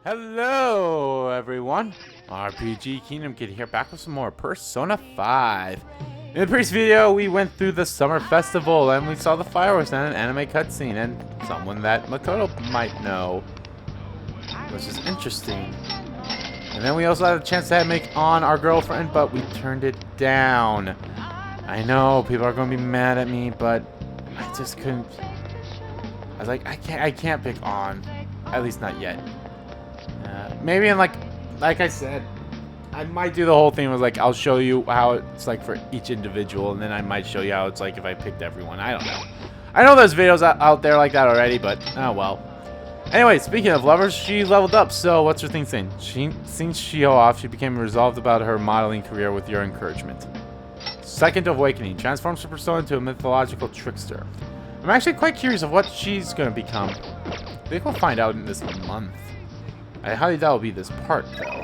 Hello, everyone. RPG Kingdom Kid here, back with some more Persona 5. In the previous video, we went through the summer festival and we saw the fireworks and an anime cutscene and someone that Makoto might know, which is interesting. And then we also had a chance to make on our girlfriend, but we turned it down. I know people are going to be mad at me, but I just couldn't. I was like, I can't pick on, at least not yet. Maybe in like I said, I might do the whole thing with like I'll show you how it's like for each individual, and then I might show you how it's like if I picked everyone. I don't know. I know there's videos out there like that already, but oh well. Anyway, speaking of lovers, she leveled up. So what's her thing saying? Since Shio off, she became resolved about her modeling career with your encouragement. Second Awakening transforms her persona into a mythological trickster. I'm actually quite curious of what she's gonna become. I think we'll find out in this month. I highly doubt it'll be this part, though.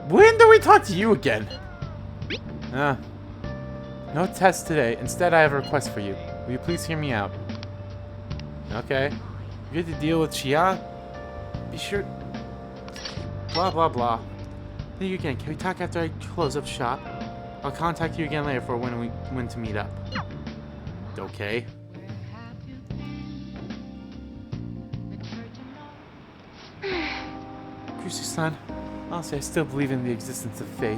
When do we talk to you again? No test today. Instead, I have a request for you. Will you please hear me out? Okay. You're good to deal with Chia? Be sure... Blah, blah, blah. Thank you again. Can we talk after I close up shop? I'll contact you again later for when to meet up. Okay. Kushi-san, honestly, I still believe in the existence of fate.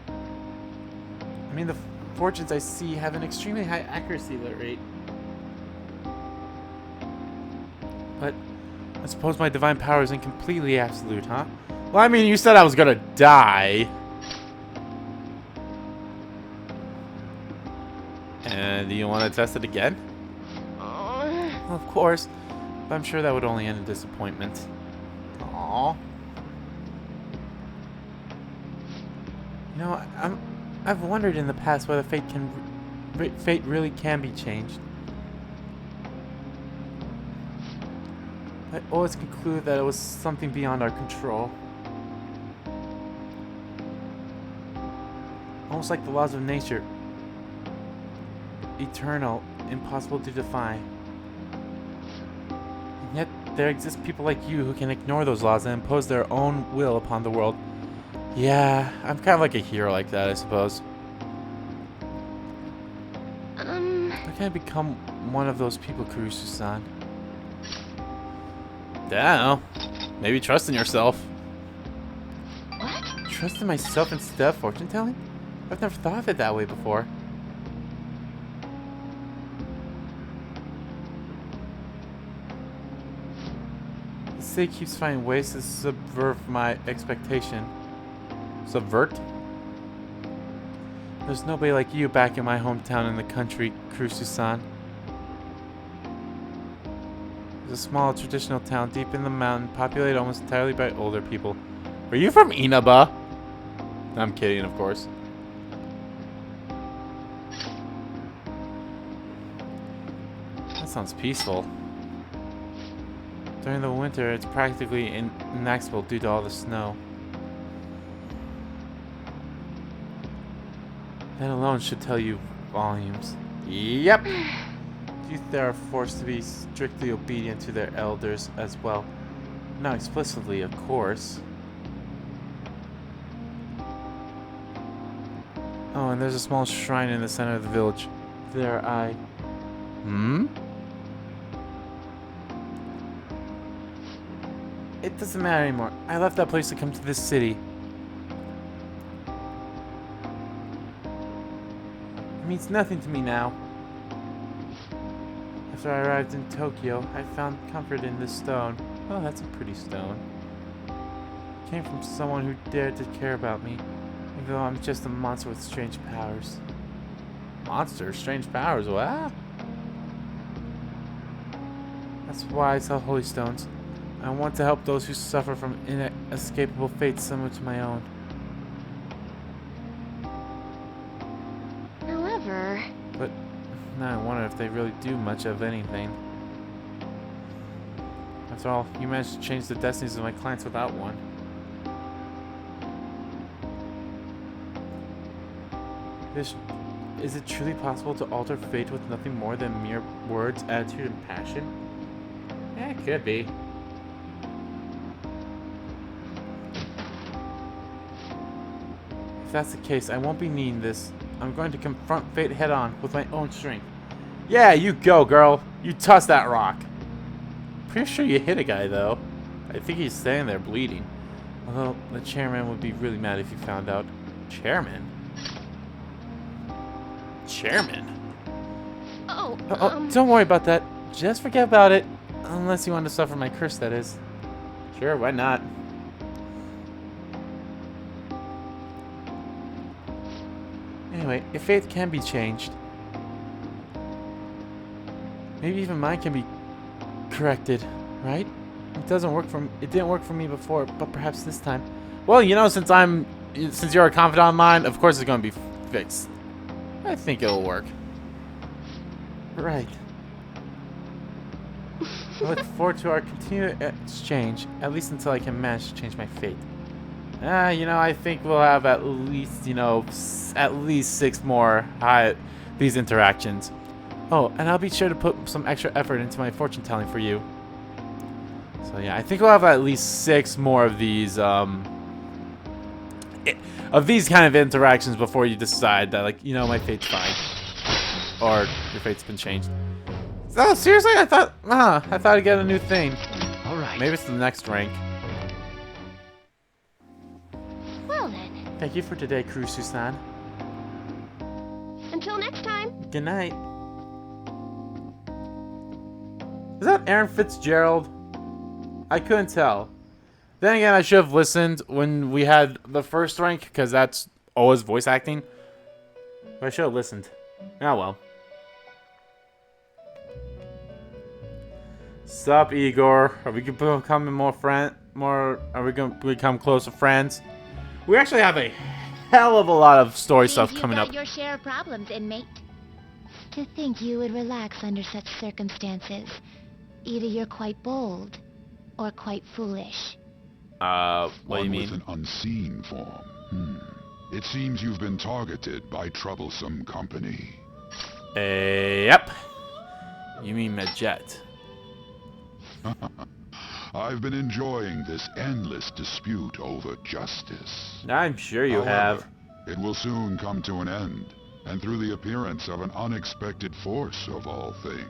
I mean, the fortunes I see have an extremely high accuracy rate. But I suppose my divine power isn't completely absolute, huh? Well, I mean, you said I was gonna die. And do you want to test it again? Well, of course, but I'm sure that would only end in disappointment. Aww. You know, I've wondered in the past whether fate really can be changed. I always concluded that it was something beyond our control. Almost like the laws of nature. Eternal, impossible to defy. And yet, there exist people like you who can ignore those laws and impose their own will upon the world. Yeah, I'm kind of like a hero like that, I suppose. How can I become one of those people, Kurusu-san? I don't know. Maybe trust in yourself. What? Trust in myself instead of fortune telling? I've never thought of it that way before. The city keeps finding ways to subvert my expectation. Subvert? There's nobody like you back in my hometown in the country, Kurusu-san. It's a small traditional town deep in the mountain, populated almost entirely by older people. Are you from Inaba? I'm kidding, of course. That sounds peaceful. During the winter, it's practically inaccessible due to all the snow. That alone should tell you volumes. Yep! Youth there are forced to be strictly obedient to their elders as well. Not explicitly, of course. Oh, and there's a small shrine in the center of the village. There I... It doesn't matter anymore. I left that place to come to this city. It means nothing to me now. After I arrived in Tokyo, I found comfort in this stone. Oh, that's a pretty stone. It came from someone who dared to care about me, even though I'm just a monster with strange powers. Monster? Strange powers? What? That's why I sell holy stones. I want to help those who suffer from inescapable fates similar to my own. However... But now I wonder if they really do much of anything. After all, you managed to change the destinies of my clients without one. Is it truly possible to alter fate with nothing more than mere words, attitude, and passion? Yeah, it could be. If that's the case, I won't be needing this. I'm going to confront fate head-on with my own strength. Yeah, you go, girl. You toss that rock. Pretty sure you hit a guy, though. I think he's standing there bleeding. Although, the chairman would be really mad if he found out. Chairman? Chairman? Oh, Don't worry about that. Just forget about it. Unless you want to suffer my curse, that is. Sure, why not? Anyway, if faith can be changed, maybe even mine can be corrected, right? It didn't work for me before, but perhaps this time. Well, you know, since you're a confidant of mine, of course it's going to be fixed. I think it'll work. Right. I look forward to our continued exchange, at least until I can manage to change my fate. You know, I think we'll have at least, you know, at least 6 more these interactions. Oh, and I'll be sure to put some extra effort into my fortune telling for you. So yeah, I think we'll have at least 6 more of these kind of interactions before you decide that, like, you know, my fate's fine, or your fate's been changed. Oh, seriously? I thought I'd get a new thing. All right. Maybe it's the next rank. well then. Thank you for today, Kurusu-san. Until next time. Good night. Is that Aaron Fitzgerald? I couldn't tell. Then again, I should have listened when we had the first rank, because that's always voice acting. But I should have listened. Oh well. Sup, Igor? Are we becoming are we gonna become closer friends? We actually have a hell of a lot of story stuff coming up. You've got your share of problems, inmate. To think you would relax under such circumstances. Either you're quite bold, or quite foolish. What do you One with mean? an unseen form. It seems you've been targeted by troublesome company. Yep. You mean Majet. I've been enjoying this endless dispute over justice. I'm sure you However, have. it will soon come to an end, and through the appearance of an unexpected force of all things.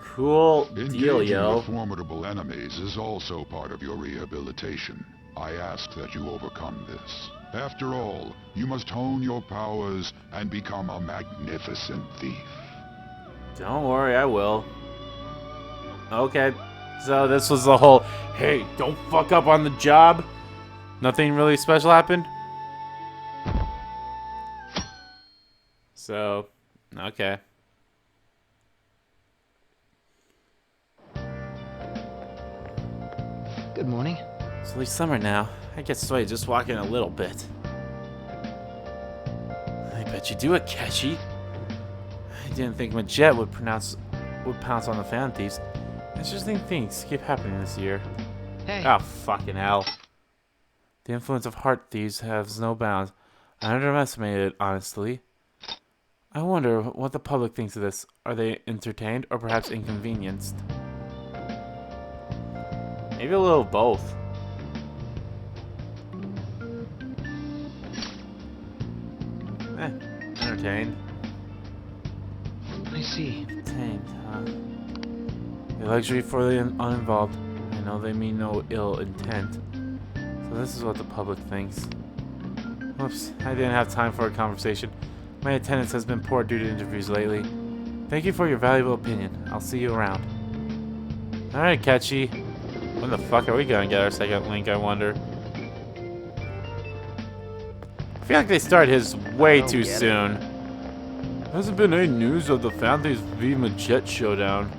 Cool deal, Engaging yo. with formidable enemies is also part of your rehabilitation. I ask that you overcome this. After all, you must hone your powers and become a magnificent thief. Don't worry, I will. Okay. So this was the whole, hey, don't fuck up on the job. Nothing really special happened. So, okay. Good morning. It's at least summer now. I get sweaty just walking a little bit. I bet you do it, Keshi. I didn't think Majet would pounce on the Phantom Thieves. Interesting things keep happening this year. Hey. Oh, fucking hell. The influence of heart thieves has no bounds. I underestimated it, honestly. I wonder what the public thinks of this. Are they entertained or perhaps inconvenienced? Maybe a little of both. Entertained. I see. Entertained, huh? A luxury for the uninvolved. I know they mean no ill intent. So this is what the public thinks. Oops, I didn't have time for a conversation. My attendance has been poor due to interviews lately. Thank you for your valuable opinion. I'll see you around. Alright, Kechi. When the fuck are we gonna get our second link, I wonder? I feel like they started his way too soon. Hasn't been any news of the Phantom Thieves v Majet showdown.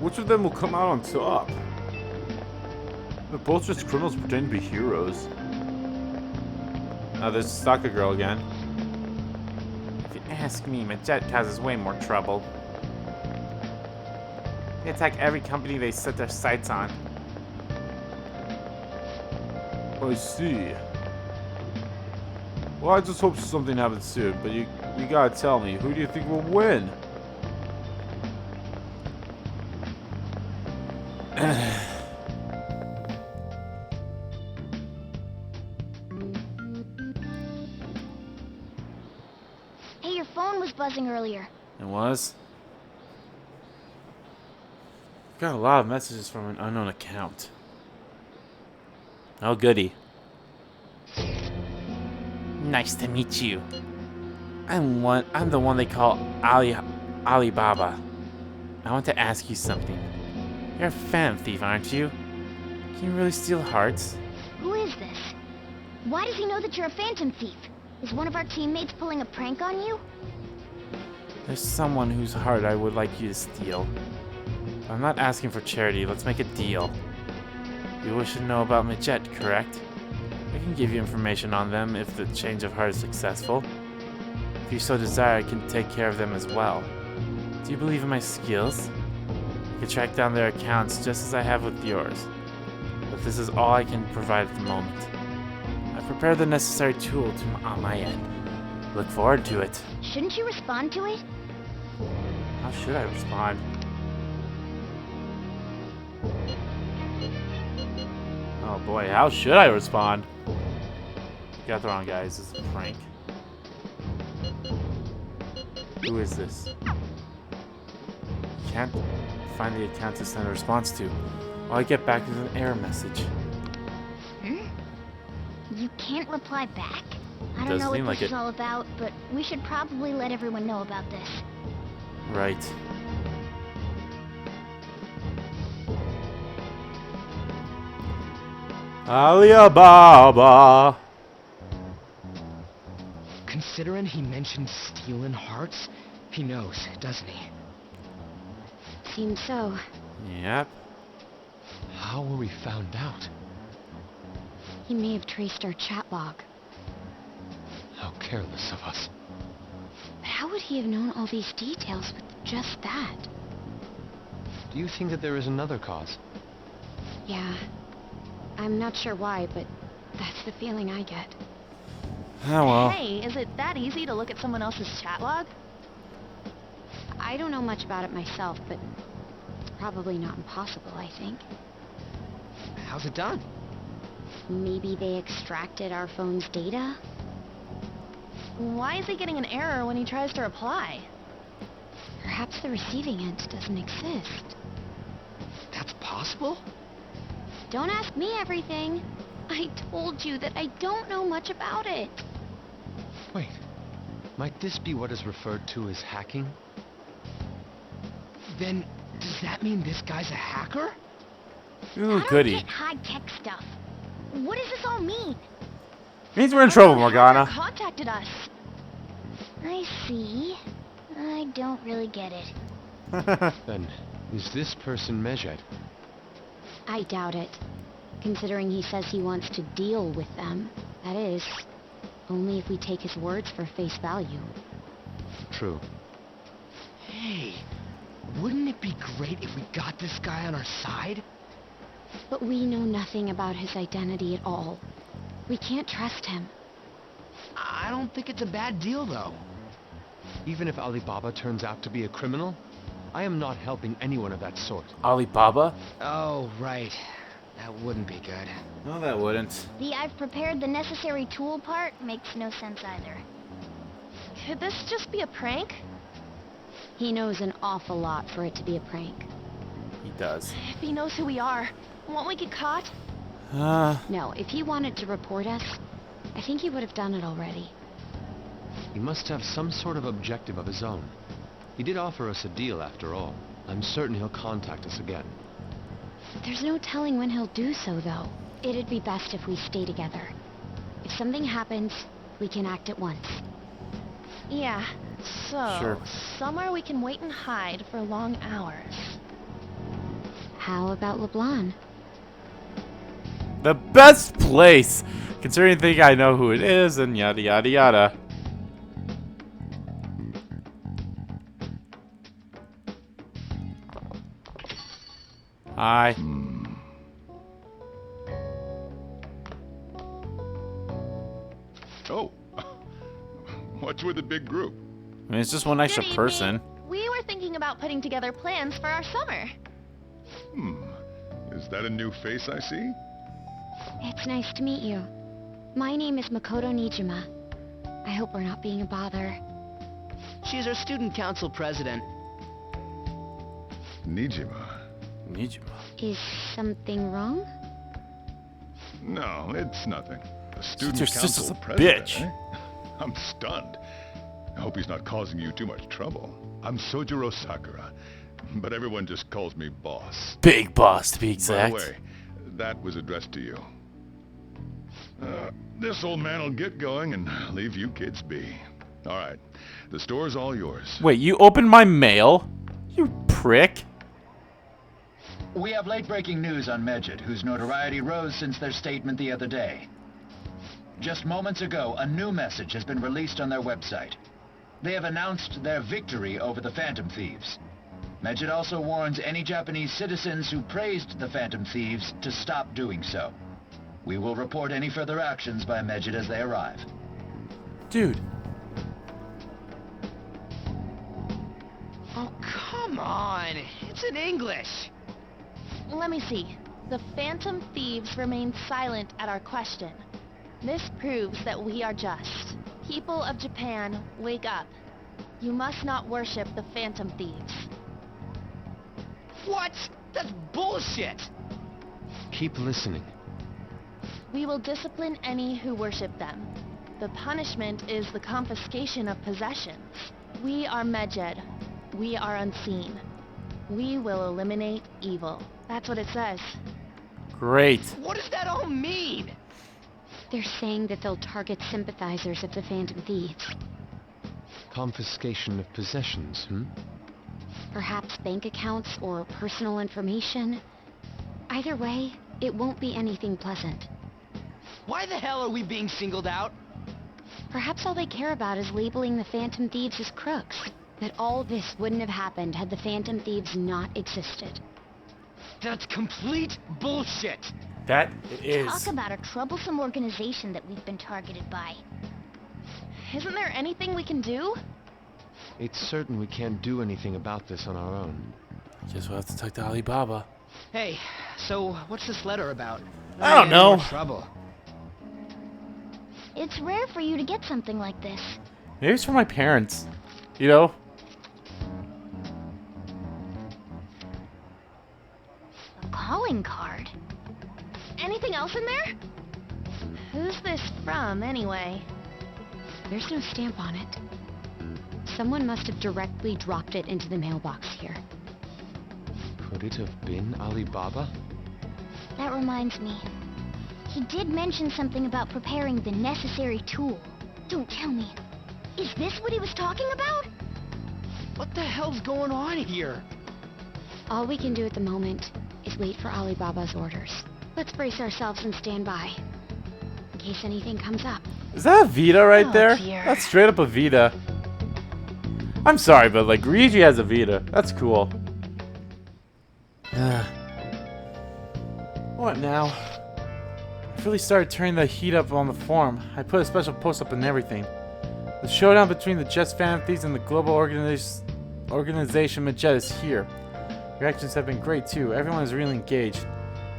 Which of them will come out on top? They're both just criminals pretending to be heroes. Oh, there's Stalker Girl again. If you ask me, Majet causes way more trouble. They attack every company they set their sights on. I see. Well, I just hope something happens soon, but you gotta tell me, who do you think will win? Hey, your phone was buzzing earlier. It was? Got a lot of messages from an unknown account. Oh, goody. Nice to meet you. I'm the one they call Alibaba. I want to ask you something. You're a Phantom Thief, aren't you? Can you really steal hearts? Who is this? Why does he know that you're a Phantom Thief? Is one of our teammates pulling a prank on you? There's someone whose heart I would like you to steal. But I'm not asking for charity. Let's make a deal. You wish to know about Majet, correct? I can give you information on them if the change of heart is successful. If you so desire, I can take care of them as well. Do you believe in my skills? I can track down their accounts just as I have with yours. But this is all I can provide at the moment. I've prepared the necessary tool on my end. Look forward to it. Shouldn't you respond to it? How should I respond? Oh boy, how should I respond? Got the wrong guys. This is a prank. Who is this? Can't find the account to send a response to. All I get back is an error message. You can't reply back? I don't Does know seem what like this is it. all about, but we should probably let everyone know about this. Right. Alibaba. Considering he mentioned stealing hearts, he knows, doesn't he? Seems so. Yep. How were we found out? He may have traced our chat log. How careless of us. But how would he have known all these details with just that? Do you think that there is another cause? Yeah. I'm not sure why, but that's the feeling I get. Oh well. Hey, is it that easy to look at someone else's chat log? I don't know much about it myself, but it's probably not impossible, I think. How's it done? Maybe they extracted our phone's data? Why is he getting an error when he tries to reply? Perhaps the receiving end doesn't exist. That's possible? Don't ask me everything. I told you that I don't know much about it. Wait, might this be what is referred to as hacking? Then, does that mean this guy's a hacker? Ooh, I don't goody. get high-tech stuff. What does this all mean? Means we're in trouble, Hacker Morgana. contacted us. I see. I don't really get it. Then, is this person Majet? I doubt it. Considering he says he wants to deal with them. That is, only if we take his words for face value. True. Hey, wouldn't it be great if we got this guy on our side? But we know nothing about his identity at all. We can't trust him. I don't think it's a bad deal, though. Even if Alibaba turns out to be a criminal, I am not helping anyone of that sort. Alibaba? Oh, right. That wouldn't be good. No, that wouldn't. The I've prepared the necessary tool part makes no sense either. Could this just be a prank? He knows an awful lot for it to be a prank. He does. If he knows who we are, won't we get caught? No, if he wanted to report us, I think he would have done it already. He must have some sort of objective of his own. He did offer us a deal, after all. I'm certain he'll contact us again. There's no telling when he'll do so, though. It'd be best if we stay together. If something happens, we can act at once. Yeah, so, Sure. somewhere we can wait and hide for long hours. How about LeBlanc? The best place! Considering you think I know who it is, and yada yada yada. Hi. Oh, what's with the big group? I mean, it's just one extra Good person. evening. We were thinking about putting together plans for our summer. Is that a new face I see? It's nice to meet you. My name is Makoto Nijima. I hope we're not being a bother. She's our student council president. Nijima. Nijima. Is something wrong? No, it's nothing. The Since student your council sister's a president, bitch. eh? I'm stunned. I hope he's not causing you too much trouble. I'm Sojiro Sakura, but everyone just calls me boss. Big boss, to be By exact. the way, that was addressed to you. This old man will get going and leave you kids be. All right, the store's all yours. Wait, you opened my mail? You prick. We have late-breaking news on Medjed, whose notoriety rose since their statement the other day. Just moments ago, a new message has been released on their website. They have announced their victory over the Phantom Thieves. Medjed also warns any Japanese citizens who praised the Phantom Thieves to stop doing so. We will report any further actions by Medjed as they arrive. Dude. Oh, come on. It's in English. Let me see. The Phantom Thieves remain silent at our question. This proves that we are just. People of Japan, wake up. You must not worship the Phantom Thieves. What? That's bullshit. Keep listening. We will discipline any who worship them. The punishment is the confiscation of possessions. We are Medjed. We are unseen. We will eliminate evil. That's what it says. Great. What does that all mean? They're saying that they'll target sympathizers of the Phantom Thieves. Confiscation of possessions, Perhaps bank accounts or personal information. Either way, it won't be anything pleasant. Why the hell are we being singled out? Perhaps all they care about is labeling the Phantom Thieves as crooks. That all this wouldn't have happened had the Phantom Thieves not existed. That's complete bullshit. That is. Talk about a troublesome organization that we've been targeted by. Isn't there anything we can do? It's certain we can't do anything about this on our own. Guess we'll have to talk to Alibaba. Hey, so what's this letter about? I don't know. More trouble. It's rare for you to get something like this. Maybe it's for my parents. You know? A calling card? Anything else in there? Who's this from, anyway? There's no stamp on it. Someone must have directly dropped it into the mailbox here. Could it have been Alibaba? That reminds me. He did mention something about preparing the necessary tool. Don't tell me. Is this what he was talking about? What the hell's going on here? All we can do at the moment is wait for Alibaba's orders. Let's brace ourselves and stand by. In case anything comes up. Is that a Vita right Oh, there? dear. That's straight up a Vita. I'm sorry, but like Ryuji has a Vita. That's cool. What now? I really started turning the heat up on the forum. I put a special post up and everything. The showdown between the Just Phantom Thieves and the global organization Medjed is here. Reactions have been great too. Everyone is really engaged.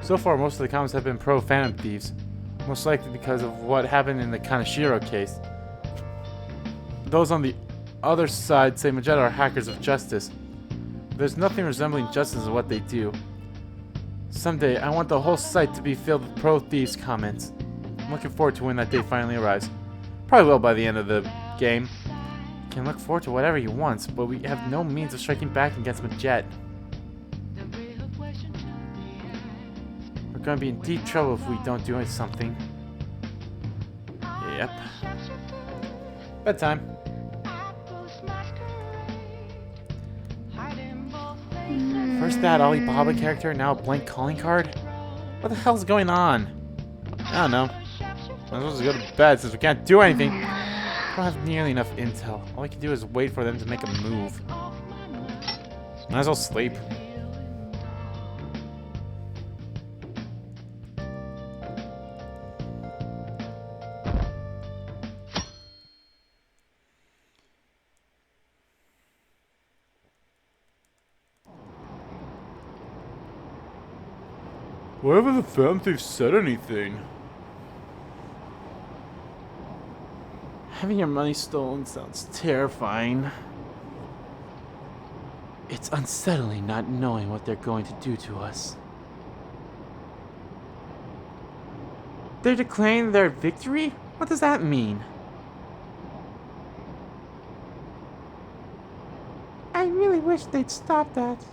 So far, most of the comments have been pro Phantom Thieves. Most likely because of what happened in the Kaneshiro case. Those on the other side say Medjed are hackers of justice. There's nothing resembling justice in what they do. Someday, I want the whole site to be filled with pro-thieves comments. I'm looking forward to when that day finally arrives. Probably will by the end of the game. You can look forward to whatever he wants, but we have no means of striking back against Medjed. We're going to be in deep trouble if we don't do something. Yep. Bedtime. First that Alibaba character, now a blank calling card? What the hell's going on? I don't know. I'm supposed to go to bed since we can't do anything. I don't have nearly enough intel. All I can do is wait for them to make a move. Might as well sleep. Why haven't the Phantom Thieves said anything? Having your money stolen sounds terrifying. It's unsettling not knowing what they're going to do to us. They're declaring their victory? What does that mean? I really wish they'd stop that.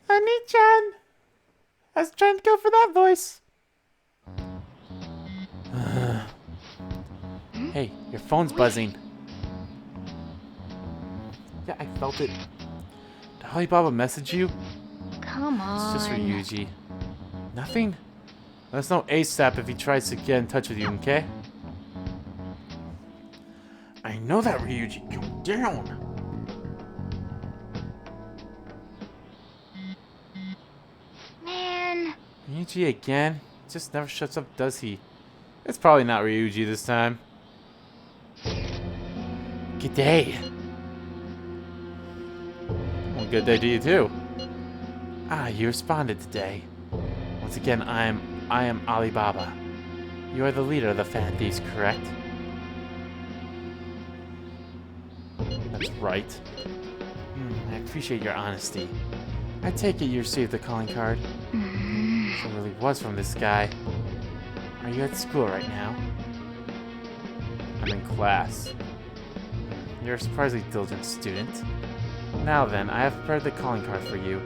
Honey-chan! I was trying to go for that voice. Hey, your phone's buzzing. Yeah, I felt it. Did Alibaba message you? Come on. It's just Ryuji. Nothing? Let us know ASAP if he tries to get in touch with you, okay? I know that, Ryuji. Go down! Man. Ryuji again? Just never shuts up, does he? It's probably not Ryuji this time. Good day. Well, good day to you too. Ah, you responded today. Once again, I am Alibaba. You are the leader of the Phantom Thieves, correct? That's right. I appreciate your honesty. I take it you received the calling card. So it really was from this guy. Are you at school right now? I'm in class. You're a surprisingly diligent student. Now then, I have prepared the calling card for you.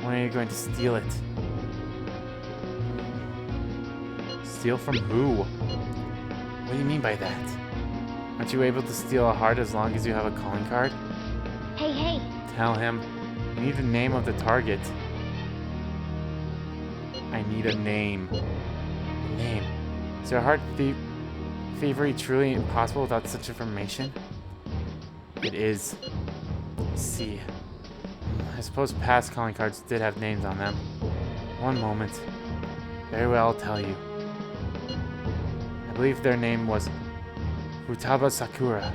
When are you going to steal it? Steal from who? What do you mean by that? Aren't you able to steal a heart as long as you have a calling card? Hey, hey. Tell him. You need the name of the target. I need a name. A name. Is your heart thievery truly impossible without such information? It is. Let's see. I suppose past calling cards did have names on them. One moment. Very well, I'll tell you. I believe their name was Futaba Sakura.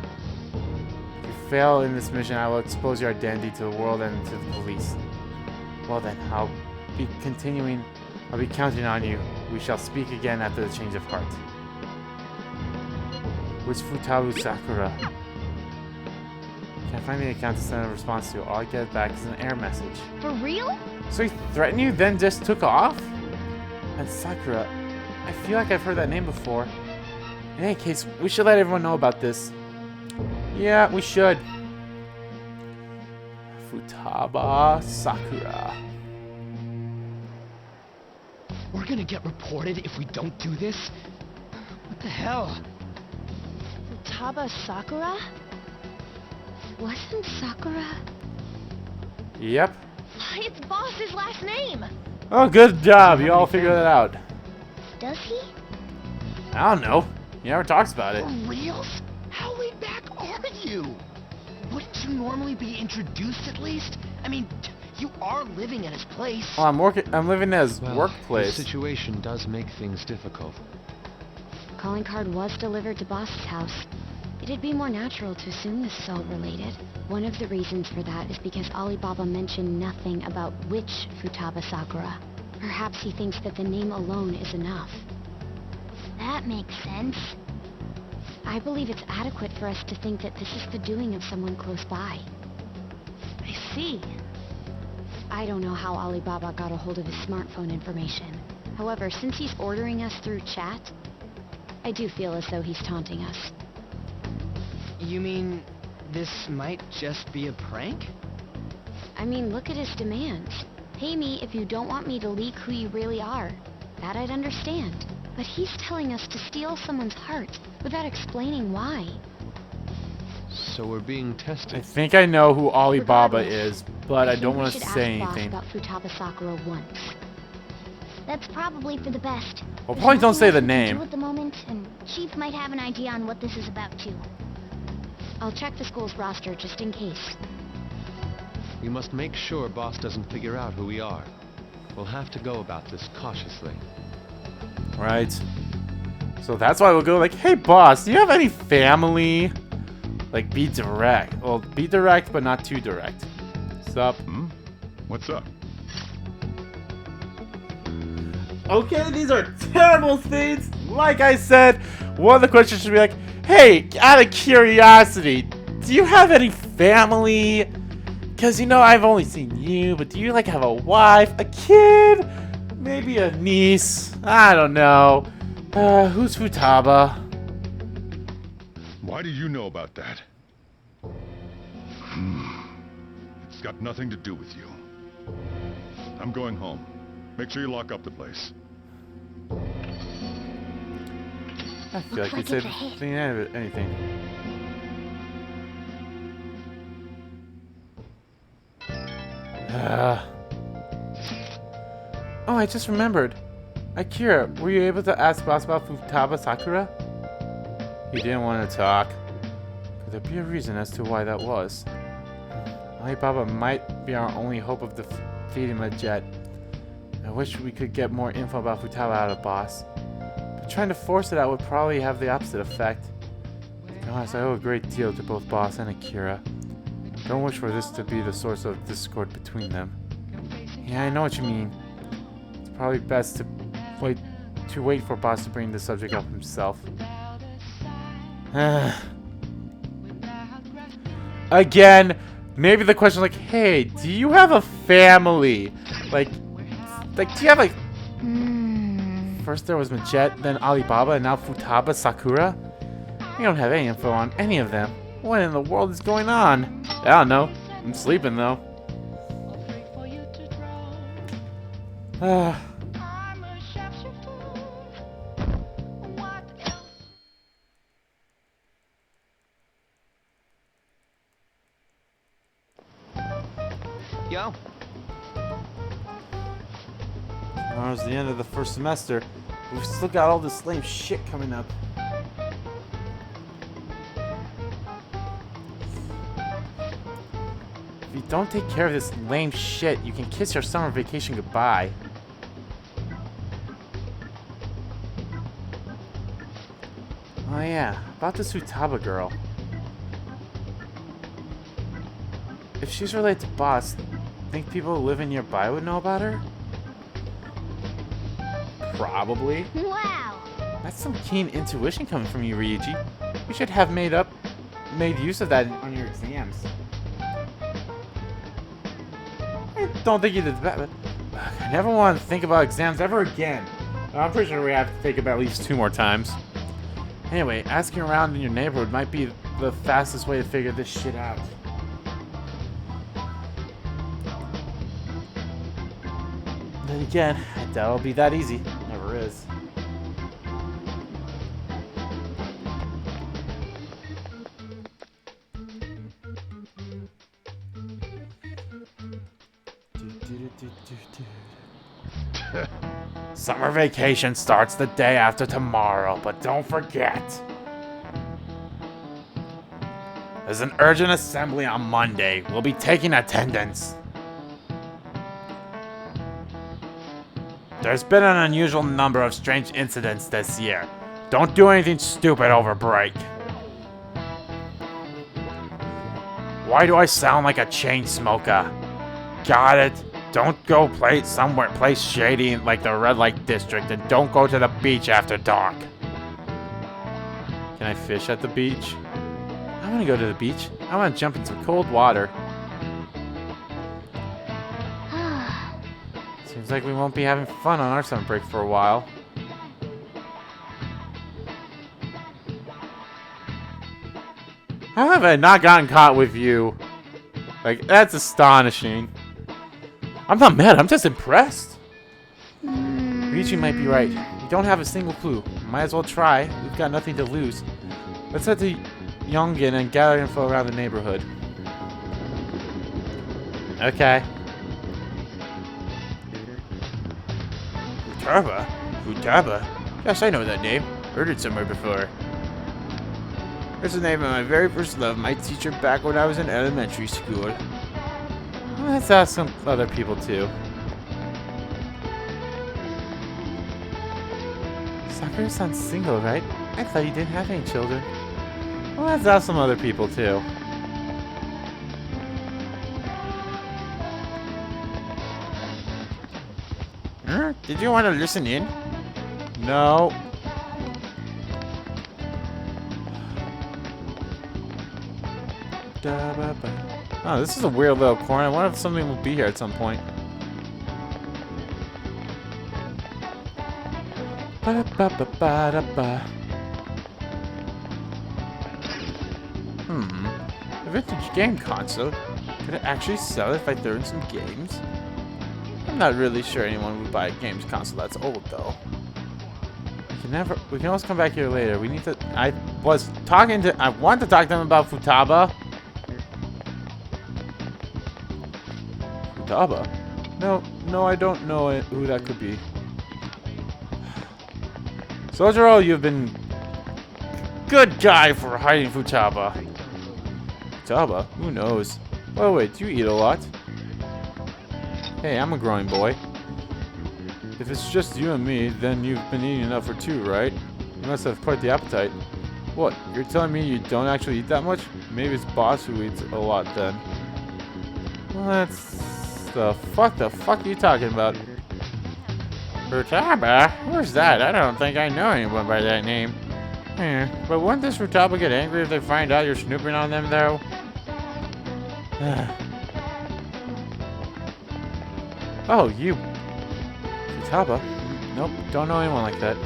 If you fail in this mission, I will expose your identity to the world and to the police. Well then, I'll be counting on you. We shall speak again after the change of heart. Which Futaba Sakura? Can't find the account to send a response to. All I get back is an error message. For real? So he threatened you, then just took off? And Sakura, I feel like I've heard that name before. In any case, we should let everyone know about this. Yeah, we should. Futaba Sakura. We're gonna get reported if we don't do this? What the hell? Futaba Sakura? Wasn't Sakura? Yep. It's Boss's last name! Oh, good job. You all figured that out. Does he? I don't know. He never talks about it. For reals? How way back are you? Wouldn't you normally be introduced at least? I mean, you are living at his place. Well, I'm living in his Well, workplace. The situation does make things difficult. Calling card was delivered to Boss's house. It'd be more natural to assume this is all related. One of the reasons for that is because Alibaba mentioned nothing about which Futaba Sakura. Perhaps he thinks that the name alone is enough. That makes sense. I believe it's adequate for us to think that this is the doing of someone close by. I see. I don't know how Alibaba got a hold of his smartphone information. However, since he's ordering us through chat, I do feel as though he's taunting us. You mean this might just be a prank? I mean, look at his demands. Pay me if you don't want me to leak who you really are. That I'd understand. But he's telling us to steal someone's heart without explaining why. So we're being I tested. think I know who Alibaba Regardless, is, but I think don't we want to should say ask anything. Boss about Futaba Sakura once. That's probably for the best. Well, There's probably don't nothing say else the we can name. do at the moment, and Chief might have an idea on what this is about too. I'll check the school's roster just in case. We must make sure Boss doesn't figure out who we are. We'll have to go about this cautiously. Right. So that's why we'll go like, hey boss, do you have any family? Like, be direct. Well, be direct, but not too direct. Sup? What's up? Okay, these are terrible things. Like I said, one of the questions should be like, hey, out of curiosity, do you have any family? Because, you know, I've only seen you, but do you, like, have a wife, a kid, maybe a niece? I don't know. Who's Futaba? Why do you know about that? It's got nothing to do with you. I'm going home. Make sure you lock up the place. I feel like you said anything. Oh, I just remembered. Akira, were you able to ask Boss about Futaba Sakura? He didn't want to talk. Could there be a reason as to why that was? Alibaba might be our only hope of defeating Medjed. I wish we could get more info about Futaba out of Boss. But trying to force it out would probably have the opposite effect. To be honest, I owe a great deal to both Boss and Akira. Don't wish for this to be the source of discord between them. Yeah, I know what you mean. It's probably best to wait for Boss to bring the subject up himself. Again, maybe the question like, hey, do you have a family? Like, do you have like... First there was Medjed, then Alibaba, and now Futaba Sakura? We don't have any info on any of them. What in the world is going on? I don't know. I'm sleeping though. Yo. Tomorrow's the end of the first semester. We've still got all this lame shit coming up. If you don't take care of this lame shit, you can kiss your summer vacation goodbye. Oh yeah, about this Futaba girl. If she's related to Boss, think people living nearby would know about her? Probably. Wow. That's some keen intuition coming from you, Ryuji. You should have made use of that on your exams. I don't think you did that, but I never want to think about exams ever again. I'm pretty sure we have to take it at least 2 more times. Anyway, asking around in your neighborhood might be the fastest way to figure this shit out. Then again, I doubt it'll be that easy. Never is. Summer vacation starts the day after tomorrow, but don't forget. There's an urgent assembly on Monday. We'll be taking attendance. There's been an unusual number of strange incidents this year. Don't do anything stupid over break. Why do I sound like a chain smoker? Got it. Don't go play shady like the red light district, and don't go to the beach after dark. Can I fish at the beach? I want to go to the beach. I want to jump in some cold water. Seems like we won't be having fun on our summer break for a while. How have I not gotten caught with you? Like, that's astonishing. I'm not mad, I'm just impressed. Ryuji might be right. We don't have a single clue. Might as well try. We've got nothing to lose. Let's head to Yongin and gather info around the neighborhood. Okay. Futaba? Futaba? Yes, I know that name. Heard it somewhere before. It's the name of my very first love, my teacher back when I was in elementary school. Let's ask some other people too. Sakura-san's single, right? I thought you didn't have any children. Well, let's ask some other people too. Did you want to listen in? No. Oh, this is a weird little corner. I wonder if something will be here at some point. A vintage game console. Could I actually sell it if I throw in some games? I'm not really sure anyone would buy a games console that's old though. We can always come back here later. We need to. I wanted to talk to them about Futaba. Futaba? No, I don't know who that could be. Sojiro, you've been good guy for hiding Futaba. Futaba? Who knows? Oh wait, do you eat a lot? Hey, I'm a growing boy. If it's just you and me, then you've been eating enough for two, right? You must have quite the appetite. What? You're telling me you don't actually eat that much? Maybe it's Boss who eats a lot then. Well, that's... the fuck are you talking about? Futaba? Who's that? I don't think I know anyone by that name. But wouldn't this Futaba get angry if they find out you're snooping on them, though? Oh, you... Futaba? Nope, don't know anyone like that.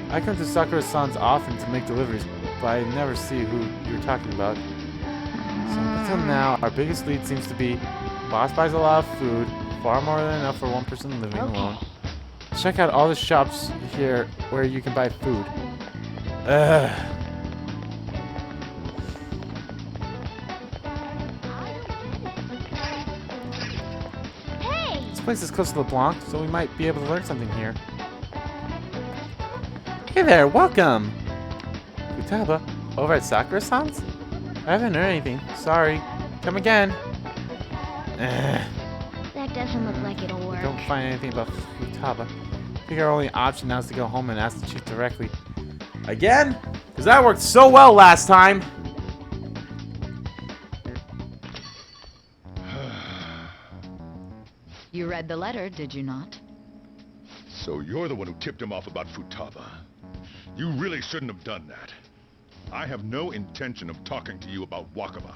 I come to Sakura-san's often to make deliveries, but I never see who you're talking about. So until now, our biggest lead seems to be Boss buys a lot of food, far more than enough for one person living alone. Check out all the shops here where you can buy food. This place is close to LeBlanc, so we might be able to learn something here. Hey there, welcome! Futaba, over at Sakura-san's? I haven't heard anything. Sorry. Come again. That doesn't look like it'll work. I don't find anything about Futaba. I think our only option now is to go home and ask the chief directly. Again? Because that worked so well last time! You read the letter, did you not? So you're the one who tipped him off about Futaba. You really shouldn't have done that. I have no intention of talking to you about Wakaba.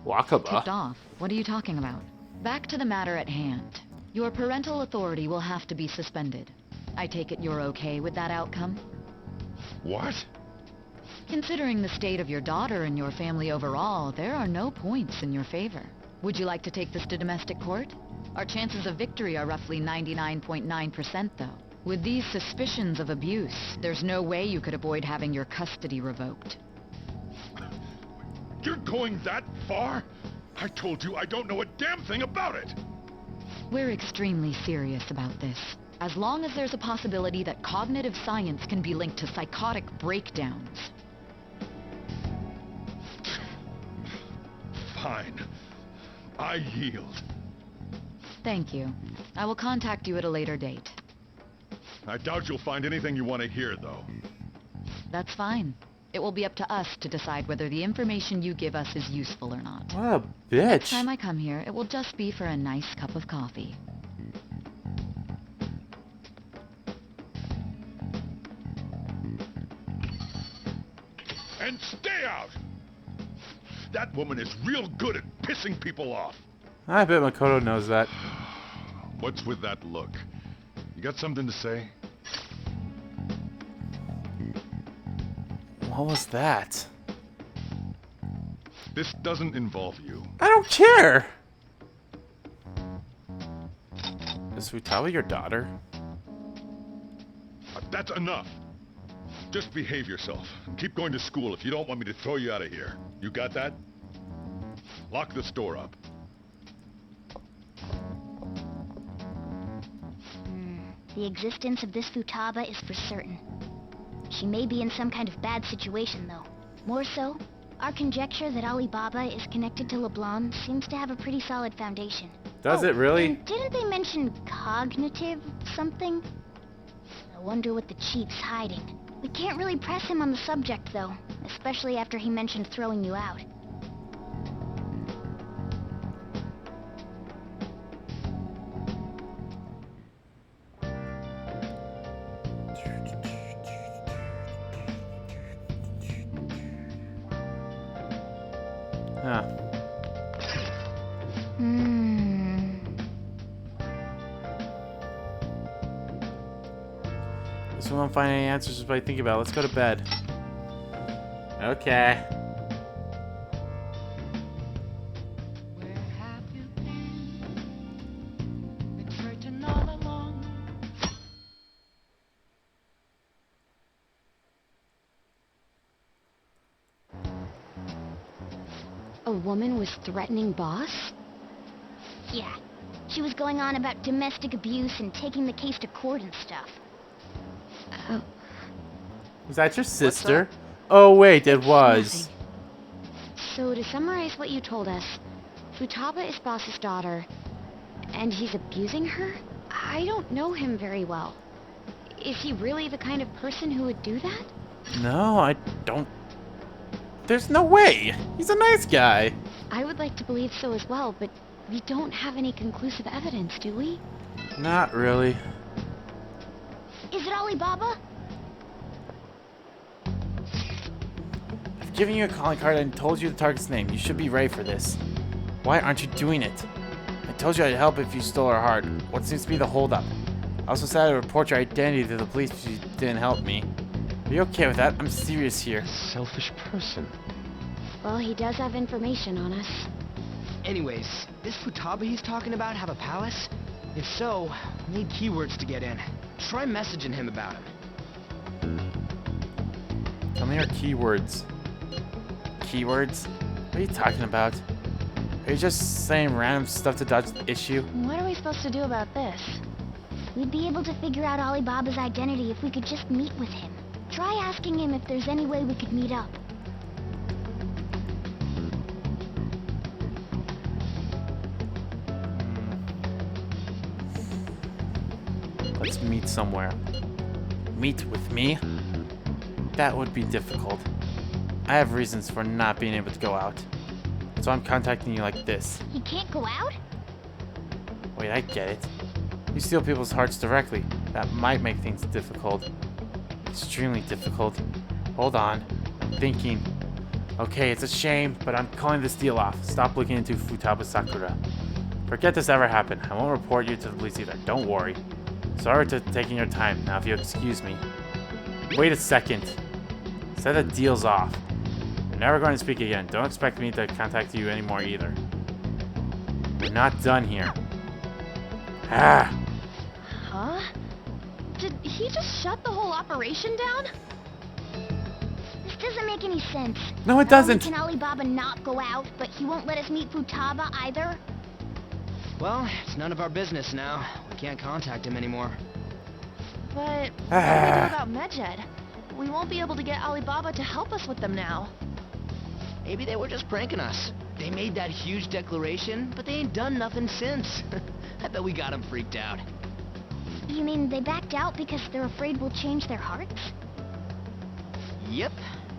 Wakaba? Tipped off? What are you talking about? Back to the matter at hand. Your parental authority will have to be suspended. I take it you're okay with that outcome? What? Considering the state of your daughter and your family overall, there are no points in your favor. Would you like to take this to domestic court? Our chances of victory are roughly 99.9% though. With these suspicions of abuse, there's no way you could avoid having your custody revoked. You're going that far? I told you I don't know a damn thing about it! We're extremely serious about this. As long as there's a possibility that cognitive science can be linked to psychotic breakdowns. Fine. I yield. Thank you. I will contact you at a later date. I doubt you'll find anything you want to hear, though. That's fine. It will be up to us to decide whether the information you give us is useful or not. What a Next bitch. time I come here, it will just be for a nice cup of coffee. And stay out! That woman is real good at pissing people off. I bet Makoto knows that. What's with that look? You got something to say? What was that? This doesn't involve you. I don't care! Is Futaba your daughter? That's enough. Just behave yourself and keep going to school if you don't want me to throw you out of here. You got that? Lock the store up. The existence of this Futaba is for certain. She may be in some kind of bad situation, though. More so, our conjecture that Alibaba is connected to LeBlanc seems to have a pretty solid foundation. Does it really? And didn't they mention cognitive something? I wonder what the chief's hiding. We can't really press him on the subject, though, especially after he mentioned throwing you out. This one won't find any answers just by thinking about it. Let's go to bed. Okay. A woman was threatening Boss? Yeah. She was going on about domestic abuse and taking the case to court and stuff. Oh, Was that your sister? Oh, wait, it was. nothing. So to summarize what you told us, Futaba is Boss's daughter, and he's abusing her? I don't know him very well. Is he really the kind of person who would do that? No, I don't. There's no way. He's a nice guy. I would like to believe so as well, but we don't have any conclusive evidence, do we? Not really. Is it Alibaba? I've given you a calling card and told you the target's name. You should be ready for this. Why aren't you doing it? I told you I'd help if you stole her heart. What seems to be the holdup? I also said I'd report your identity to the police if you didn't help me. Are you okay with that? I'm serious here. Selfish person. Well, he does have information on us. Anyways, this Futaba he's talking about have a palace? If so, we need keywords to get in. Try messaging him about him. Tell me your keywords. Keywords? What are you talking about? Are you just saying random stuff to dodge the issue? What are we supposed to do about this? We'd be able to figure out Alibaba's identity if we could just meet with him. Try asking him if there's any way we could meet up. Let's meet somewhere. Meet with me? That would be difficult. I have reasons for not being able to go out. So I'm contacting you like this. He can't go out? Wait, I get it. You steal people's hearts directly. That might make things difficult. Extremely difficult. Hold on. I'm thinking. Okay, it's a shame, but I'm calling this deal off. Stop looking into Futaba Sakura. Forget this ever happened. I won't report you to the police either. Don't worry. Sorry for taking your time. Now, if you'll excuse me. Wait a second. Say the deal's off. We're never going to speak again. Don't expect me to contact you anymore either. We're not done here. Ah! Huh? Did he just shut the whole operation down? This doesn't make any sense. No, it Not only doesn't. Can Alibaba not go out, but he won't let us meet Futaba either? Well, it's none of our business now. We can't contact him anymore. But what do we do about Medjed? We won't be able to get Alibaba to help us with them now. Maybe they were just pranking us. They made that huge declaration, but they ain't done nothing since. I bet we got them freaked out. You mean they backed out because they're afraid we'll change their hearts? Yep.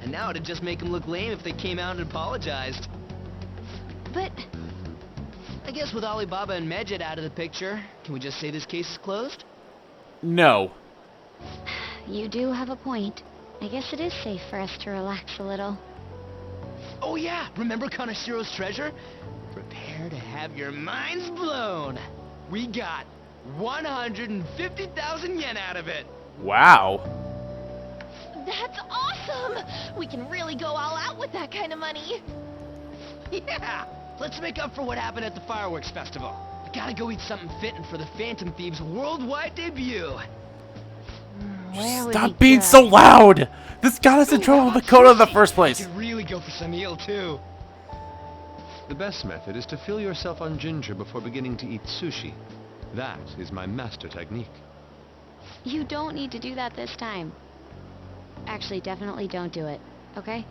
And now it'd just make them look lame if they came out and apologized. But I guess with Alibaba and Medjed out of the picture, can we just say this case is closed? No. You do have a point. I guess it is safe for us to relax a little. Oh yeah, remember Kanashiro's treasure? Prepare to have your minds blown. We got 150,000 yen out of it. Wow. that's awesome! We can really go all out with that kind of money. Yeah! Let's make up for what happened at the fireworks festival. We gotta go eat something fitting for the Phantom Thieves' worldwide debut. Where would Stop we being go? so loud! This got us in trouble with Dakota in the first place. We could really go for some eel, too. The best method is to fill yourself on ginger before beginning to eat sushi. That is my master technique. You don't need to do that this time. Actually, definitely don't do it, okay?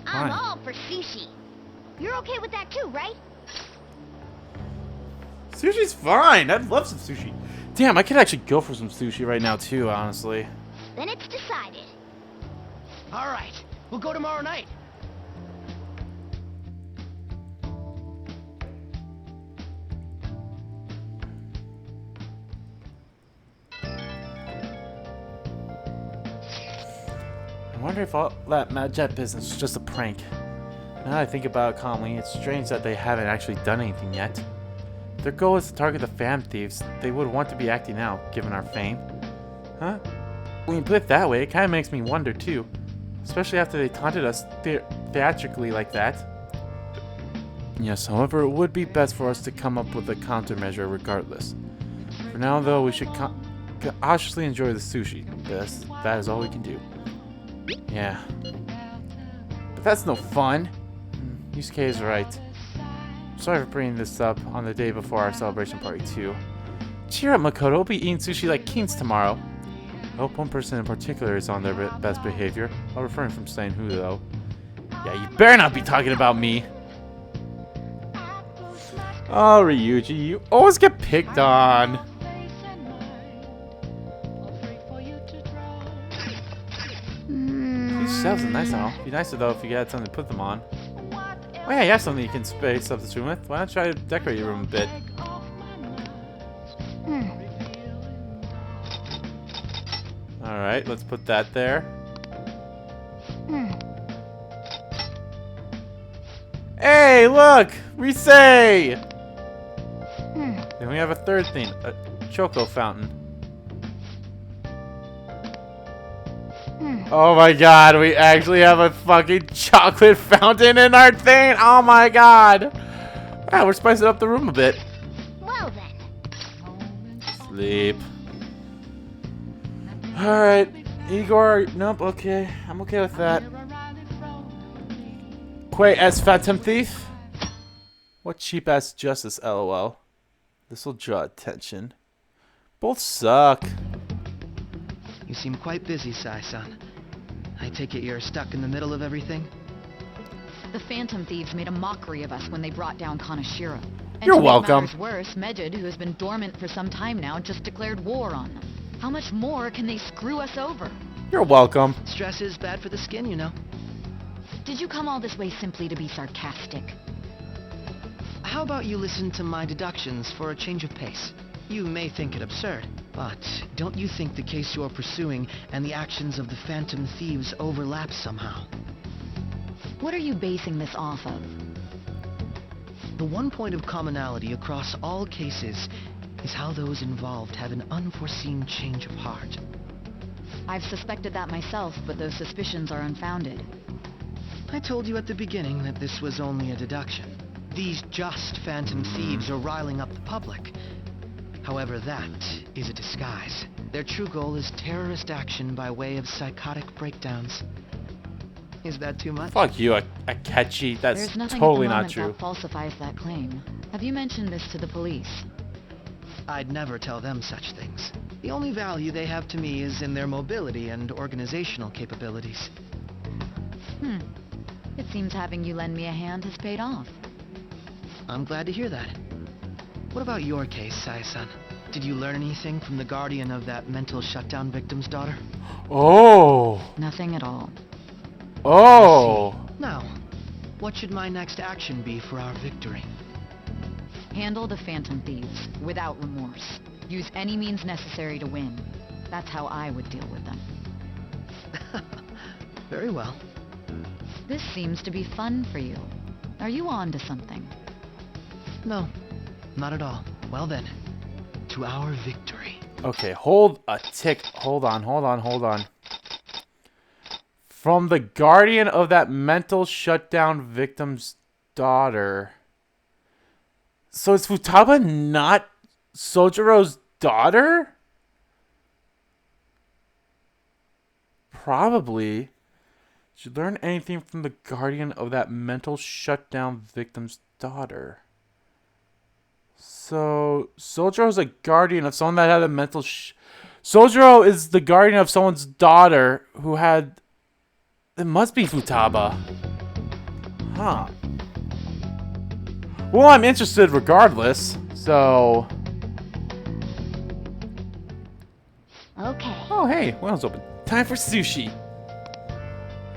I'm Fine. all for sushi. You're okay with that too, right? Sushi's fine. I'd love some sushi. Damn, I could actually go for some sushi right now too, honestly. Then it's decided. All right, we'll go tomorrow night. I wonder if all that Mad Jet business was just a prank. Now that I think about it calmly, it's strange that they haven't actually done anything yet. If their goal is to target the Phantom Thieves, they would want to be acting out, given our fame. Huh? When you put it that way, it kind of makes me wonder too. Especially after they taunted us theatrically like that. Yes, however, it would be best for us to come up with a countermeasure regardless. For now, though, we should cautiously enjoy the sushi. That is all we can do. Yeah. But that's no fun. Yusuke is right. Sorry for bringing this up on the day before our celebration party, too. Cheer up, Makoto. We'll be eating sushi like kings tomorrow. I hope one person in particular is on their best behavior. I'll refrain from saying who, though. Yeah, you better not be talking about me. Oh, Ryuji, you always get picked on. These shelves are nice now. Be nicer, though, if you had something to put them on. Oh, yeah, you have something you can space up this room with. Why not try to decorate your room a bit? Alright, let's put that there. Hey, look! Rise! Then we have a third thing, a choco fountain. Oh my god, we actually have a fucking chocolate fountain in our thing! Oh my god! Ah, we're spicing up the room a bit. Well then. Sleep. Alright, Igor, nope, okay. I'm okay with that. Quay as Phantom Thief? What cheap-ass justice, lol. This'll draw attention. Both suck. You seem quite busy, Sai-san. I take it you're stuck in the middle of everything? The Phantom Thieves made a mockery of us when they brought down Kanashira. And You're to make welcome. matters worse, Medjed, who has been dormant for some time now, just declared war on them. How much more can they screw us over? You're welcome. Stress is bad for the skin, you know. Did you come all this way simply to be sarcastic? How about you listen to my deductions for a change of pace? You may think it absurd, but don't you think the case you're pursuing and the actions of the Phantom Thieves overlap somehow? What are you basing this off of? The one point of commonality across all cases is how those involved have an unforeseen change of heart. I've suspected that myself, but those suspicions are unfounded. I told you at the beginning that this was only a deduction. These just Phantom Thieves are riling up the public. However, that is a disguise. Their true goal is terrorist action by way of psychotic breakdowns. Is that too much? Fuck you, Akechi. That's There's nothing totally at the not moment true. that falsifies that claim. Have you mentioned this to the police? I'd never tell them such things. The only value they have to me is in their mobility and organizational capabilities. It seems having you lend me a hand has paid off. I'm glad to hear that. What about your case, Sai-san? Did you learn anything from the guardian of that mental shutdown victim's daughter? Oh. Nothing at all. Oh. Now, what should my next action be for our victory? Handle the Phantom Thieves, without remorse. Use any means necessary to win. That's how I would deal with them. Very well. This seems to be fun for you. Are you on to something? No, not at all. Well then, to our victory. Okay, hold a tick. Hold on. From the guardian of that mental shutdown victim's daughter. So is Futaba not Sojiro's daughter? Probably. Did you learn anything from the guardian of that mental shutdown victim's daughter? So, Sojiro's a guardian of someone that had a mental Sojiro is the guardian of someone's daughter who had... It must be Futaba. Huh. Well, I'm interested regardless, so... Okay. Oh, hey, window's open. Time for sushi.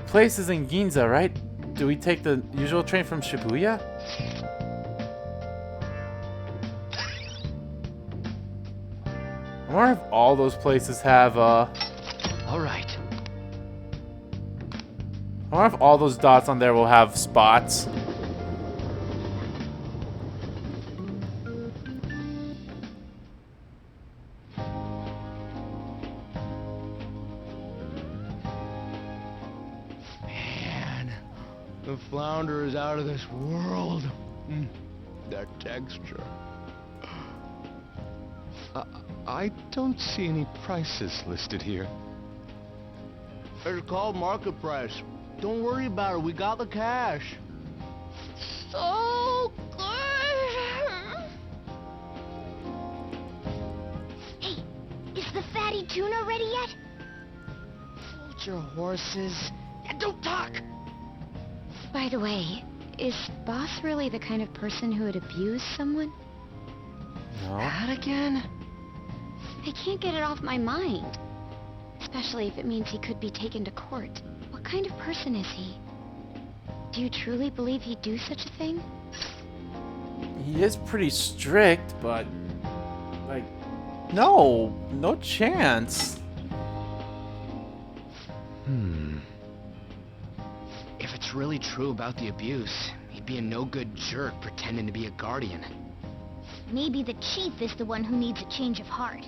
Place is in Ginza, right? Do we take the usual train from Shibuya? I wonder if all those places have, All right. I wonder if all those dots on there will have spots. The flounder is out of this world. That texture. I don't see any prices listed here. It's called market price. Don't worry about it. We got the cash. So good! Hey, is the fatty tuna ready yet? Hold your horses and don't talk. By the way, is Boss really the kind of person who would abuse someone? No. That again? I can't get it off my mind. Especially if it means he could be taken to court. What kind of person is he? Do you truly believe he'd do such a thing? He is pretty strict, but like, no chance. If it's really true about the abuse, he'd be a no-good jerk pretending to be a guardian. Maybe the chief is the one who needs a change of heart.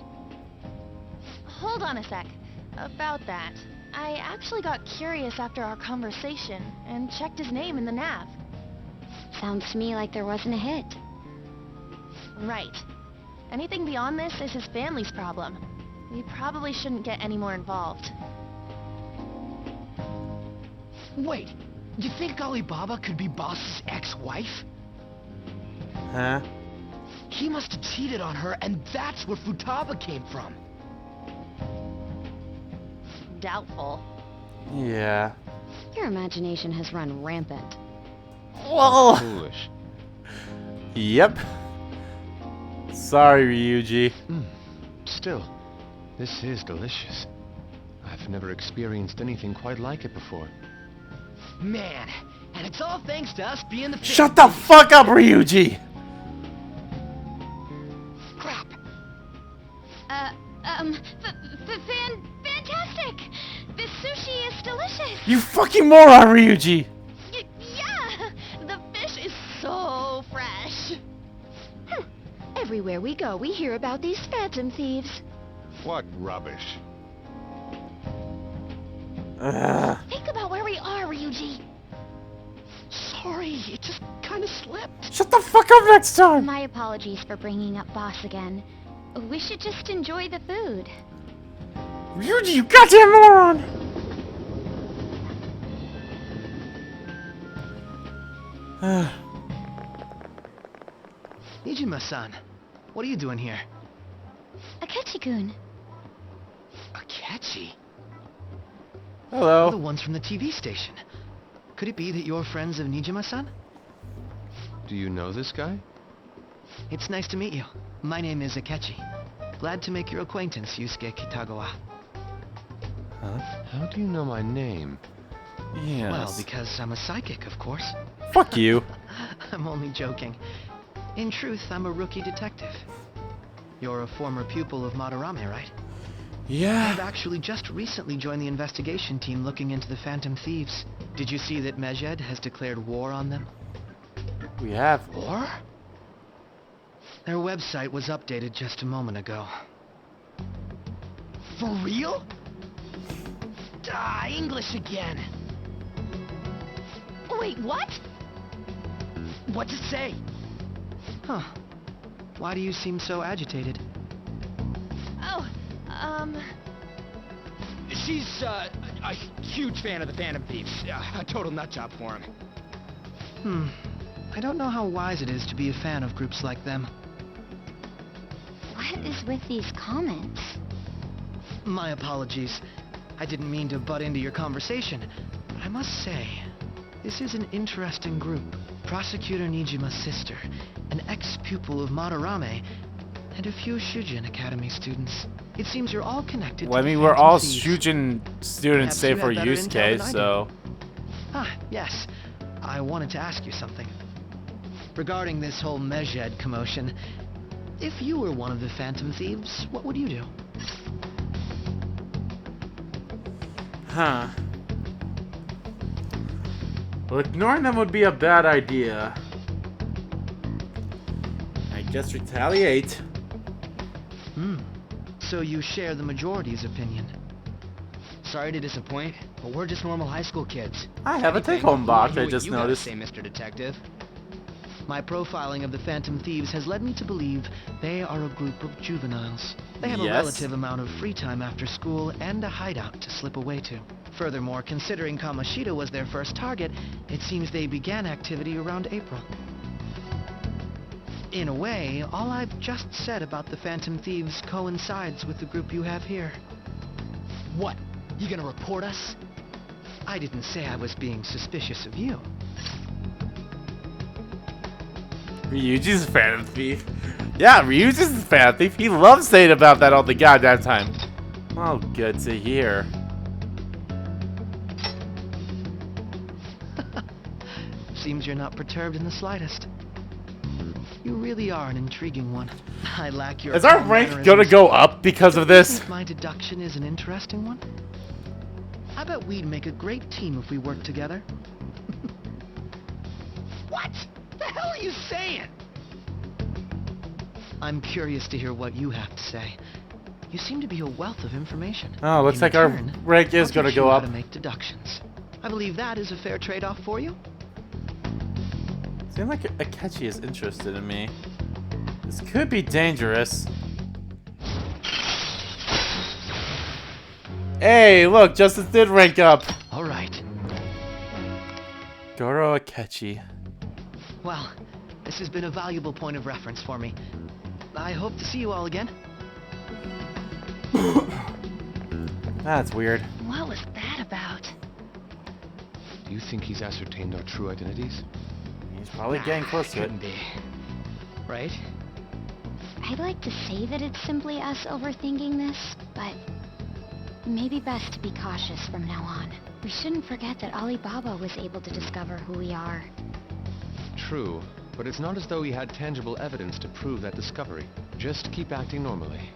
Hold on a sec. About that, I actually got curious after our conversation and checked his name in the nav. Sounds to me like there wasn't a hit. Right. Anything beyond this is his family's problem. We probably shouldn't get any more involved. Wait, you think Alibaba could be Boss's ex-wife? Huh? He must have cheated on her, and that's where Futaba came from. Doubtful. Yeah. Your imagination has run rampant. Well. Foolish. Yep. Sorry, Ryuji. Still, this is delicious. I've never experienced anything quite like it before. Man, and it's all thanks to us being the... Shut the fuck up, Ryuji! Crap. Fantastic! This sushi is delicious! You fucking moron, Ryuji! Yeah! The fish is so fresh! Everywhere we go, we hear about these Phantom Thieves. What rubbish. Think about where we are, Ryuji. Sorry, it just kind of slipped. Shut the fuck up next time! My apologies for bringing up Boss again. We should just enjoy the food. Ryuji, you goddamn moron! Nijima-san, what are you doing here? Akechi-kun. Akechi? Hello. The ones from the TV station. Could it be that you're friends of Nijima-san? Do you know this guy? It's nice to meet you. My name is Akechi. Glad to make your acquaintance, Yusuke Kitagawa. Huh? How do you know my name? Yes. Well, because I'm a psychic, of course. Fuck you. I'm only joking. In truth, I'm a rookie detective. You're a former pupil of Madarame, right? I've Yeah. actually just recently joined the investigation team looking into the Phantom Thieves. Did you see that Medjed has declared war on them? We have. War? Their website was updated just a moment ago. For real? English again. Wait, what? What's it say? Huh. Why do you seem so agitated? Oh, She's, a huge fan of the Phantom Thieves. A total nutjob for him. I don't know how wise it is to be a fan of groups like them. What is with these comments? My apologies. I didn't mean to butt into your conversation, but I must say, this is an interesting group. Prosecutor Nijima's sister, an ex-pupil of Madarame, and a few Shujin Academy students. It seems you're all connected Well, I to the mean, we're Phantom all Thieves. Shujin students, Perhaps save you for have better intel than I Yusuke, do. so. Yes. I wanted to ask you something. Regarding this whole Medjed commotion, if you were one of the Phantom Thieves, what would you do? Huh. Well, ignoring them would be a bad idea. I guess retaliate. So you share the majority's opinion. Sorry to disappoint, but we're just normal high school kids. I have a Anything, take-home box, hear I what just you gotta noticed. say, Mr. Detective. My profiling of the Phantom Thieves has led me to believe they are a group of juveniles. They have a Yes? relative amount of free time after school and a hideout to slip away to. Furthermore, considering Kamoshida was their first target, it seems they began activity around April. In a way, all I've just said about the Phantom Thieves coincides with the group you have here. What? You gonna report us? I didn't say I was being suspicious of you. Ryuji's a Phantom Thief. Yeah, Ryuji's a Phantom Thief. He loves saying about that all the goddamn time. Oh, good to hear. Seems you're not perturbed in the slightest. You really are an intriguing one. I lack your... Is our rank gonna go up because of this? Think my deduction is an interesting one? I bet we'd make a great team if we worked together. What? The hell are you saying? I'm curious to hear what you have to say. You seem to be a wealth of information. Oh, looks In like our return, rank is I'll gonna teach go you how up. to make deductions. I believe that is a fair trade-off for you. Seems like Akechi is interested in me. This could be dangerous. Hey, look, Justice did rank up. All right. Goro Akechi. Well, this has been a valuable point of reference for me. I hope to see you all again. That's weird. What was that about? Do you think he's ascertained our true identities? He's probably getting close to it. Couldn't be. Right? I'd like to say that it's simply us overthinking this, but maybe best to be cautious from now on. We shouldn't forget that Alibaba was able to discover who we are. True, but it's not as though he had tangible evidence to prove that discovery. Just keep acting normally.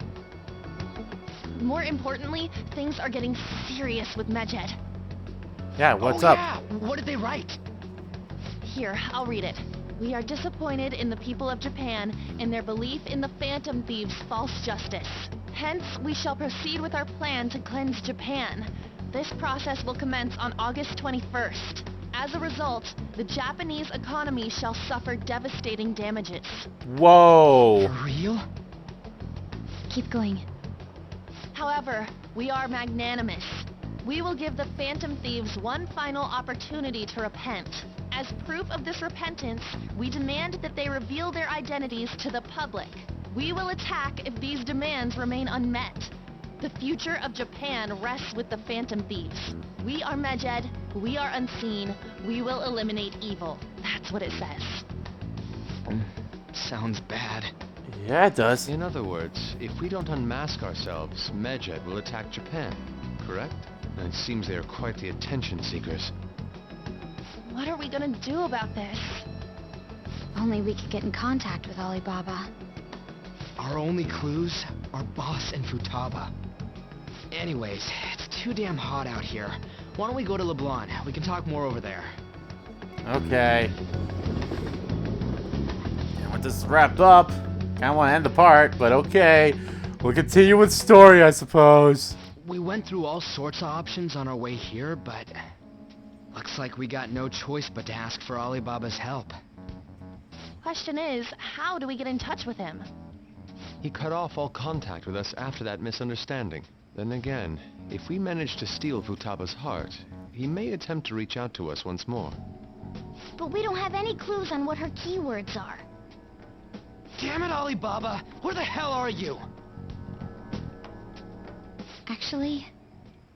More importantly, things are getting serious with Medjed. Yeah, what's Oh, up? yeah. What did they write? Here, I'll read it. We are disappointed in the people of Japan in their belief in the Phantom Thieves' false justice. Hence, we shall proceed with our plan to cleanse Japan. This process will commence on August 21st. As a result, the Japanese economy shall suffer devastating damages. Whoa. For real? Keep going. However, we are magnanimous. We will give the Phantom Thieves one final opportunity to repent. As proof of this repentance, we demand that they reveal their identities to the public. We will attack if these demands remain unmet. The future of Japan rests with the Phantom Thieves. We are Medjed, we are unseen, we will eliminate evil. That's what it says. Sounds bad. Yeah, it does. In other words, if we don't unmask ourselves, Medjed will attack Japan, correct? And it seems they are quite the attention seekers. What are we gonna do about this? Only we could get in contact with Alibaba. Our only clues are Boss and Futaba. Anyways, it's too damn hot out here. Why don't we go to Leblon? We can talk more over there. Okay. I want this to wrap up. Kinda want to end the part, but okay. We'll continue with story, I suppose. We went through all sorts of options on our way here, but looks like we got no choice but to ask for Alibaba's help. Question is, how do we get in touch with him? He cut off all contact with us after that misunderstanding. Then again, if we manage to steal Futaba's heart, he may attempt to reach out to us once more. But we don't have any clues on what her keywords are. Damn it, Alibaba! Where the hell are you? Actually,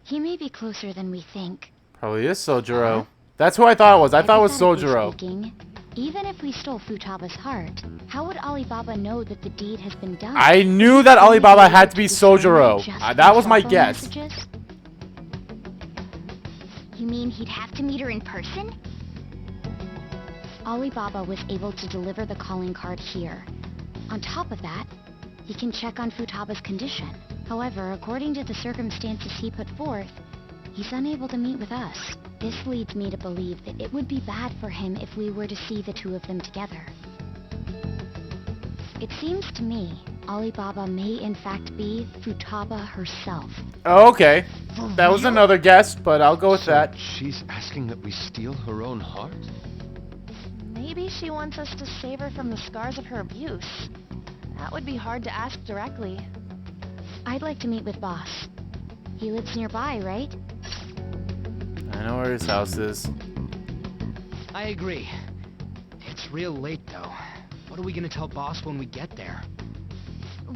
he may be closer than we think. Probably is Sojiro. That's who I thought it was. I thought it was Hypothetically Sojiro. speaking, even if we stole Futaba's heart, how would Alibaba know that the deed has been done? I knew that Alibaba had to be Sojiro. That was my guess. You mean he'd have to meet her in person? Alibaba was able to deliver the calling card here. On top of that, he can check on Futaba's condition. However, according to the circumstances he put forth, he's unable to meet with us. This leads me to believe that it would be bad for him if we were to see the two of them together. It seems to me Alibaba may in fact be Futaba herself. Oh, okay. For That was real? another guess, but I'll go with So that. she's asking that we steal her own heart? Maybe she wants us to save her from the scars of her abuse. That would be hard to ask directly. I'd like to meet with Boss. He lives nearby, right? I know where his house is. I agree. It's real late, though. What are we gonna tell Boss when we get there?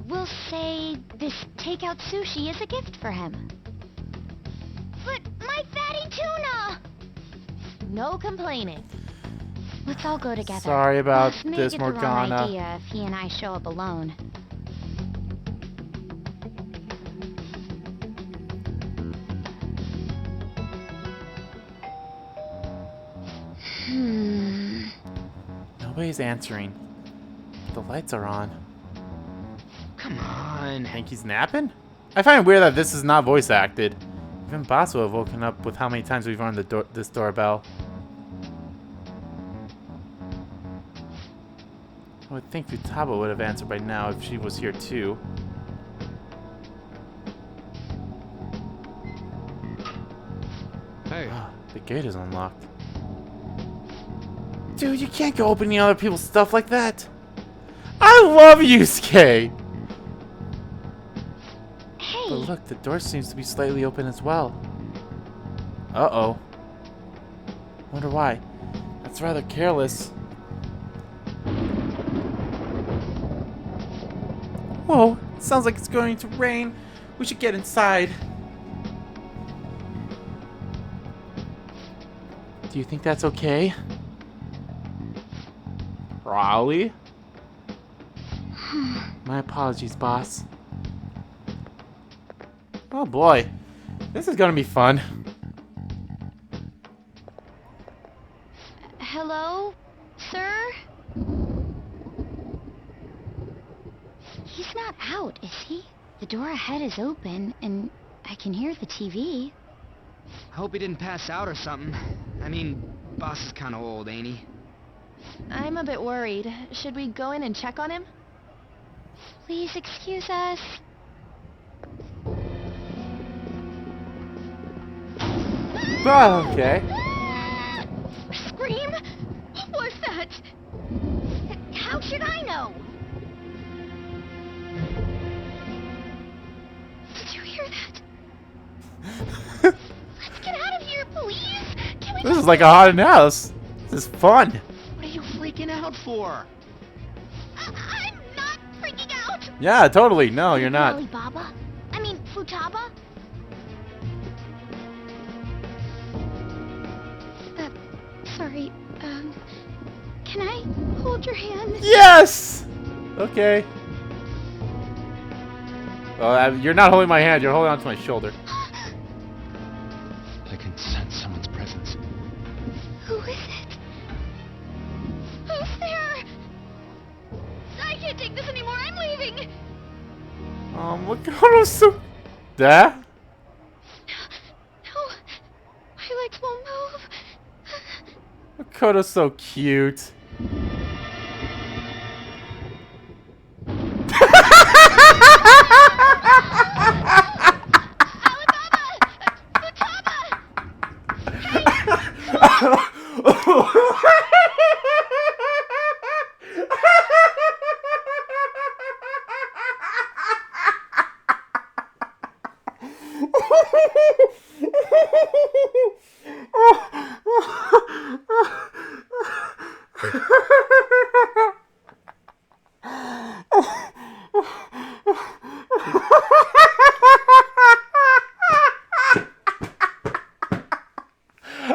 We'll say this takeout sushi is a gift for him. But my fatty tuna! No complaining. Let's all go together. Sorry about Boss may this, get the wrong Morgana. idea if he and I show up alone. Nobody's answering. The lights are on. Come on. Think he's napping? I find it weird that this is not voice acted. Even Boss would have woken up with how many times we've rung this doorbell. I would think Futaba would have answered by now if she was here too. Hey, The gate is unlocked. Dude, you can't go opening other people's stuff like that. I love Yusuke! Hey! But look, the door seems to be slightly open as well. Uh-oh. Wonder why. That's rather careless. Whoa, it sounds like it's going to rain. We should get inside. Do you think that's okay? Probably. My apologies, boss. Oh boy. This is gonna be fun. Hello, sir? He's not out, is he? The door ahead is open, and I can hear the TV. Hope he didn't pass out or something. I mean, Boss is kinda old, ain't he? I'm a bit worried. Should we go in and check on him? Please excuse us. Oh, okay. Scream? What was that? How should I know? Did you hear that? Let's get out of here, please! Can we This is like a haunted house. This is fun. What are you freaking out for? I'm not freaking out! Yeah, totally. No, you're not. Alibaba? I mean, Futaba? Sorry, can I hold your hand? Yes! Okay. Well, you're not holding my hand. You're holding onto my shoulder. I can sense someone's presence. Who is it? Who's there? I can't take this anymore. I'm leaving. Look at how so. There? No, my legs won't move. Makoto's so cute.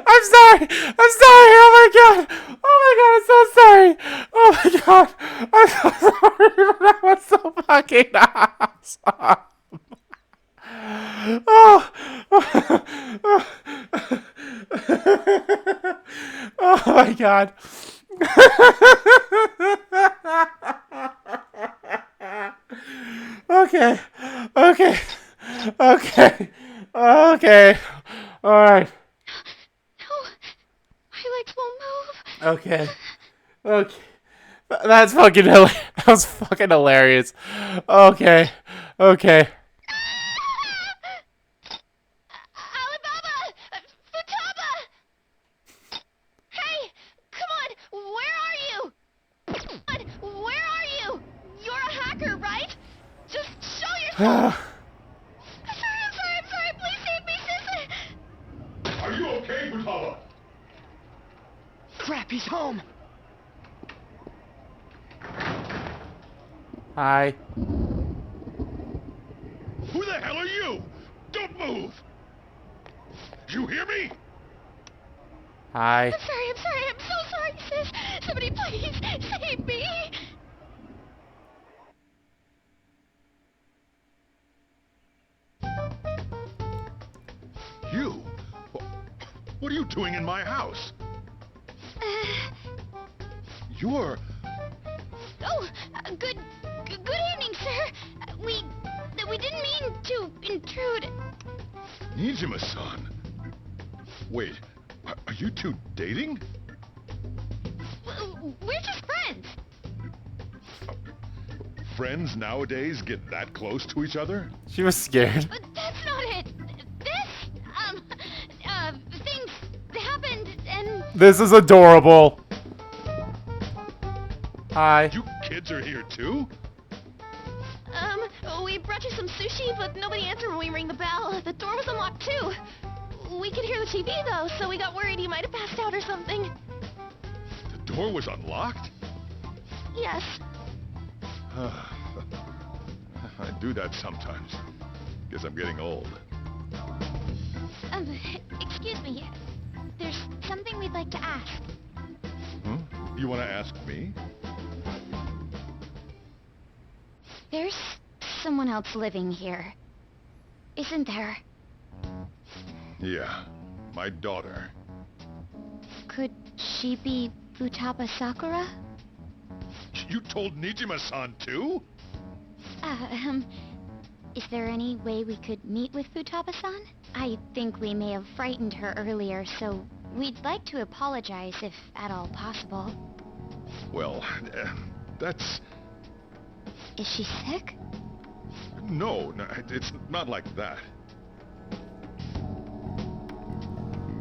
I'm sorry. I'm sorry. Oh my god. Oh my god. I'm so sorry. Oh my god. I'm so sorry. But that was so fucking awesome. Oh. Oh my god. Okay. Okay. Okay. Okay. All right. No, my legs won't move. Okay. Okay. That's fucking hilarious. That was fucking hilarious. Okay. Okay. Alibaba! Futaba! Hey! Come on! Where are you? Come on, where are you? You're a hacker, right? Just show yourself! I'm sorry, please save me, sis! Are you okay, Futaba? Crap, he's home! Hi. Who the hell are you? Don't move! You hear me? Hi. I'm so sorry, sis! Somebody please save me! You? What are you doing in my house? You're... Oh, good evening, sir. We didn't mean to intrude. Nijima-san. Wait, are you two dating? We're just friends. Friends nowadays get that close to each other? She was scared. But that's not it. Things happened and... This is adorable. Hi. You kids are here too? We brought you some sushi, but nobody answered when we rang the bell. The door was unlocked too. We could hear the TV though, so we got worried you might have passed out or something. The door was unlocked? Yes. I do that sometimes. Guess I'm getting old. Excuse me. There's something we'd like to ask. Hmm? You want to ask me? There's someone else living here. Isn't there? Yeah, my daughter. Could she be Futaba Sakura? You told Nijima-san too? Is there any way we could meet with Futaba-san? I think we may have frightened her earlier, so we'd like to apologize if at all possible. Well, that's... Is she sick? No, it's not like that.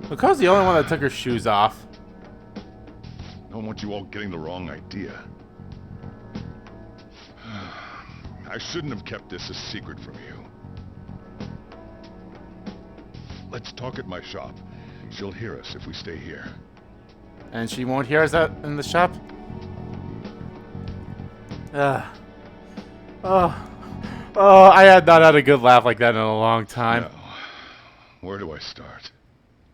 Look, I was the only one that took her shoes off. I don't want you all getting the wrong idea. I shouldn't have kept this a secret from you. Let's talk at my shop. She'll hear us if we stay here. And she won't hear us out in the shop? I had not had a good laugh like that in a long time. Now, where do I start?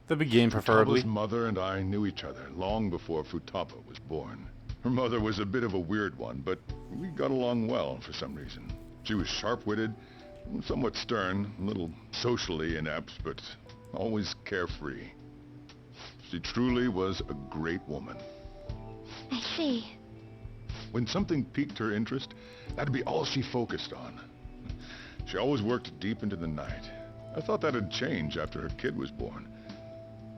The beginning, preferably. Futaba's mother and I knew each other long before Futaba was born. Her mother was a bit of a weird one, but we got along well for some reason. She was sharp-witted, somewhat stern, a little socially inept, but always carefree. She truly was a great woman. I see. When something piqued her interest, that'd be all she focused on. She always worked deep into the night. I thought that'd change after her kid was born.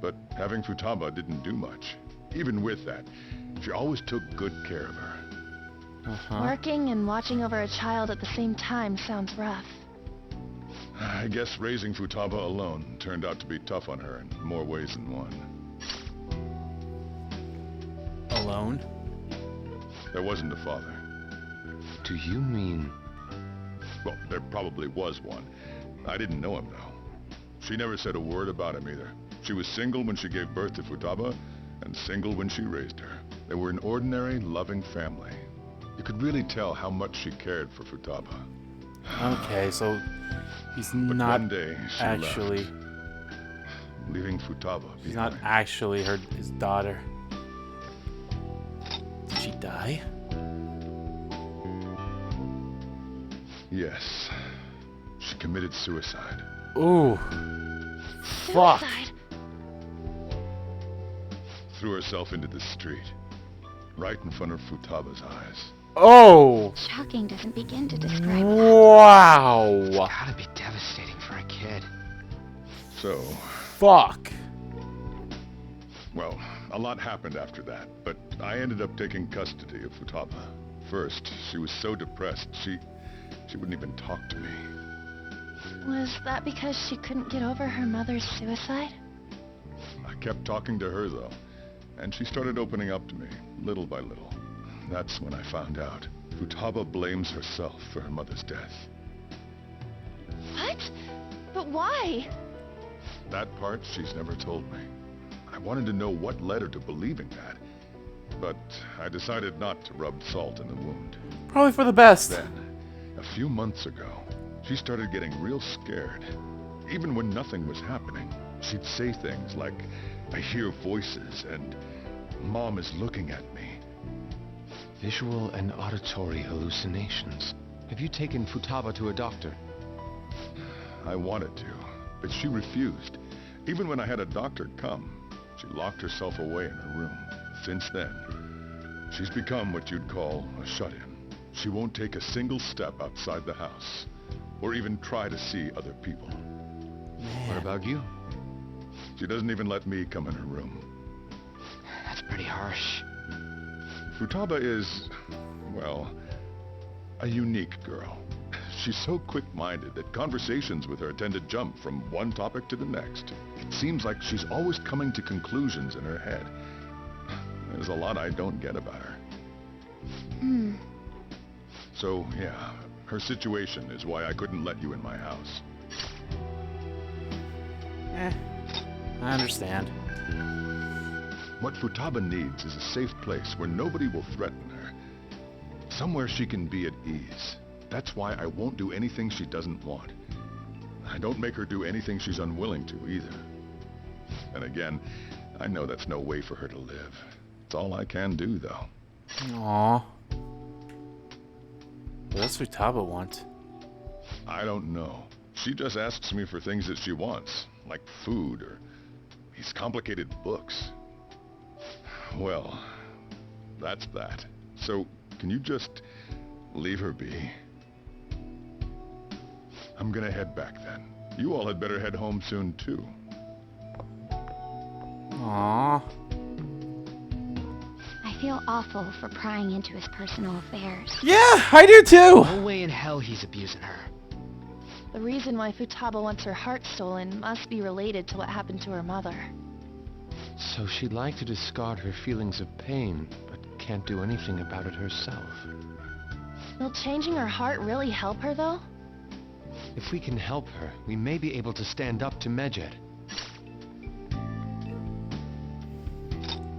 But having Futaba didn't do much. Even with that, she always took good care of her. Working and watching over a child at the same time sounds rough. I guess raising Futaba alone turned out to be tough on her in more ways than one. Alone? There wasn't a father. Do you mean... Well, there probably was one. I didn't know him, though. She never said a word about him either. She was single when she gave birth to Futaba, and single when she raised her. They were an ordinary, loving family. You could really tell how much she cared for Futaba. Okay, so he's But not one day, she actually... left, leaving Futaba She's not behind. actually his daughter. Did she die? Yes. She committed suicide. Ooh. Fuck. Suicide. Threw herself into the street. Right in front of Futaba's eyes. Oh. Shocking doesn't begin to describe that. Wow. Gotta be devastating for a kid. So, Fuck. well, a lot happened after that, but I ended up taking custody of Futaba. first, she was so depressed, she wouldn't even talk to me. Was that because she couldn't get over her mother's suicide? I kept talking to her, though, and she started opening up to me, little by little. That's when I found out. Futaba blames herself for her mother's death. What? But why? That part she's never told me. I wanted to know what led her to believing that, but I decided not to rub salt in the wound. Probably for the best. Then, a few months ago, she started getting real scared. Even when nothing was happening, she'd say things like, "I hear voices," and "Mom is looking at me." Visual and auditory hallucinations. Have you taken Futaba to a doctor? I wanted to, but she refused. Even when I had a doctor come, she locked herself away in her room. Since then, she's become what you'd call a shut-in. She won't take a single step outside the house, or even try to see other people. What about you? She doesn't even let me come in her room. That's pretty harsh. Futaba is, well, a unique girl. She's so quick-minded that conversations with her tend to jump from one topic to the next. It seems like she's always coming to conclusions in her head. There's a lot I don't get about her. So, yeah, her situation is why I couldn't let you in my house. I understand. What Futaba needs is a safe place where nobody will threaten her. Somewhere she can be at ease. That's why I won't do anything she doesn't want. I don't make her do anything she's unwilling to, either. And again, I know that's no way for her to live. It's all I can do, though. Aww. What does Futaba want? I don't know. She just asks me for things that she wants, like food or these complicated books. Well, that's that. So, can you just leave her be? I'm gonna head back then. You all had better head home soon, too. Aww. I feel awful for prying into his personal affairs. Yeah, I do too! No way in hell he's abusing her. The reason why Futaba wants her heart stolen must be related to what happened to her mother. So she'd like to discard her feelings of pain, but can't do anything about it herself. Will changing her heart really help her, though? If we can help her, we may be able to stand up to Medjed.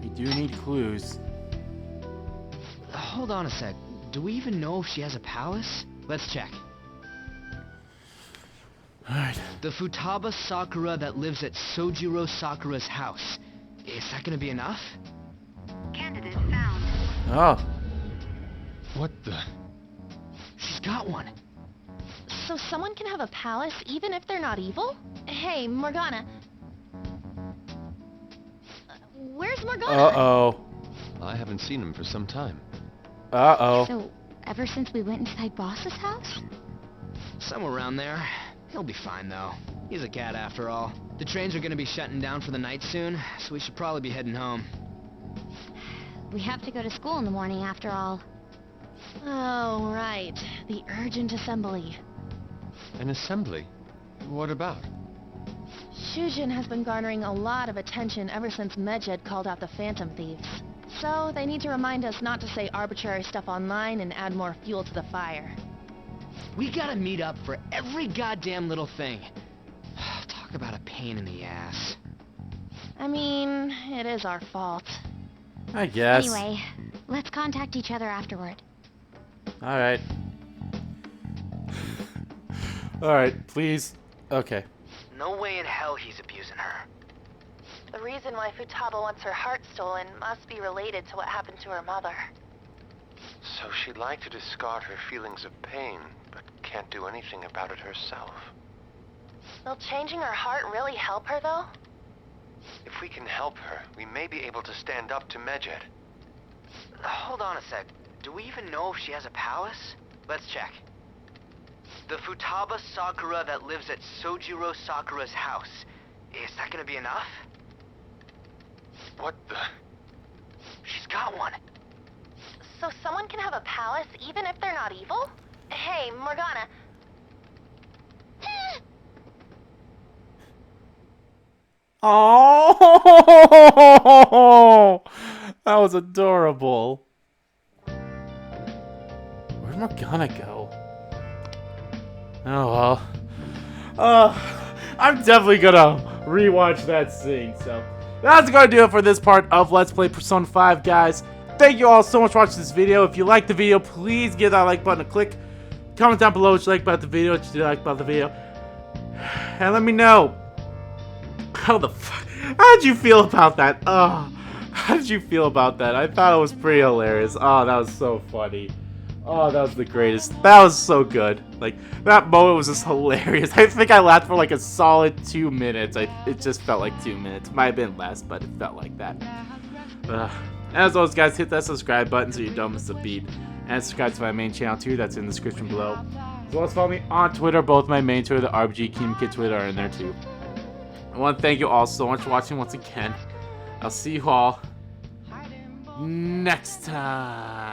We do need clues. Hold on a sec. Do we even know if she has a palace? Let's check. Alright. The Futaba Sakura that lives at Sojiro Sakura's house. Is that gonna be enough? Candidate found. Oh. What the? She's got one. So someone can have a palace even if they're not evil? Hey, Morgana. Where's Morgana? Uh-oh. I haven't seen him for some time. Uh-oh. So, ever since we went inside Boss's house? Somewhere around there. He'll be fine, though. He's a cat, after all. The trains are gonna be shutting down for the night soon, so we should probably be heading home. We have to go to school in the morning after all. Oh, right. The urgent assembly. An assembly? What about? Shujin has been garnering a lot of attention ever since Medjed called out the Phantom Thieves. So, they need to remind us not to say arbitrary stuff online and add more fuel to the fire. We gotta meet up for every goddamn little thing. Talk about a pain in the ass. I mean, it is our fault. I guess. Anyway, let's contact each other afterward. Alright. Alright, please. Okay. No way in hell he's abusing her. The reason why Futaba wants her heart stolen must be related to what happened to her mother. So she'd like to discard her feelings of pain, but can't do anything about it herself. Will changing her heart really help her, though? If we can help her, we may be able to stand up to Medjed. Hold on a sec. Do we even know if she has a palace? Let's check. The Futaba Sakura that lives at Sojiro Sakura's house. Is that gonna be enough? What the? She's got one. So someone can have a palace even if they're not evil? Hey, Morgana. Oh, that was adorable. Where'd Morgana go? Oh well. I'm definitely gonna rewatch that scene. So that's gonna do it for this part of Let's Play Persona 5, guys. Thank you all so much for watching this video. If you liked the video, please give that like button a click. Comment down below what you like about the video, what you did like about the video, and let me know how did you feel about that? Oh, how did you feel about that? I thought it was pretty hilarious. Oh, that was so funny. Oh, that was the greatest. That was so good. Like, that moment was just hilarious. I think I laughed for like a solid 2 minutes. It just felt like 2 minutes. Might have been less, but it felt like that. As always, guys, hit that subscribe button so you don't miss a beat. And subscribe to my main channel too. That's in the description below. As well as follow me on Twitter. Both my main Twitter, the RBG Kingdom Kid Twitter, are in there too. I want to thank you all so much for watching once again. I'll see you all next time.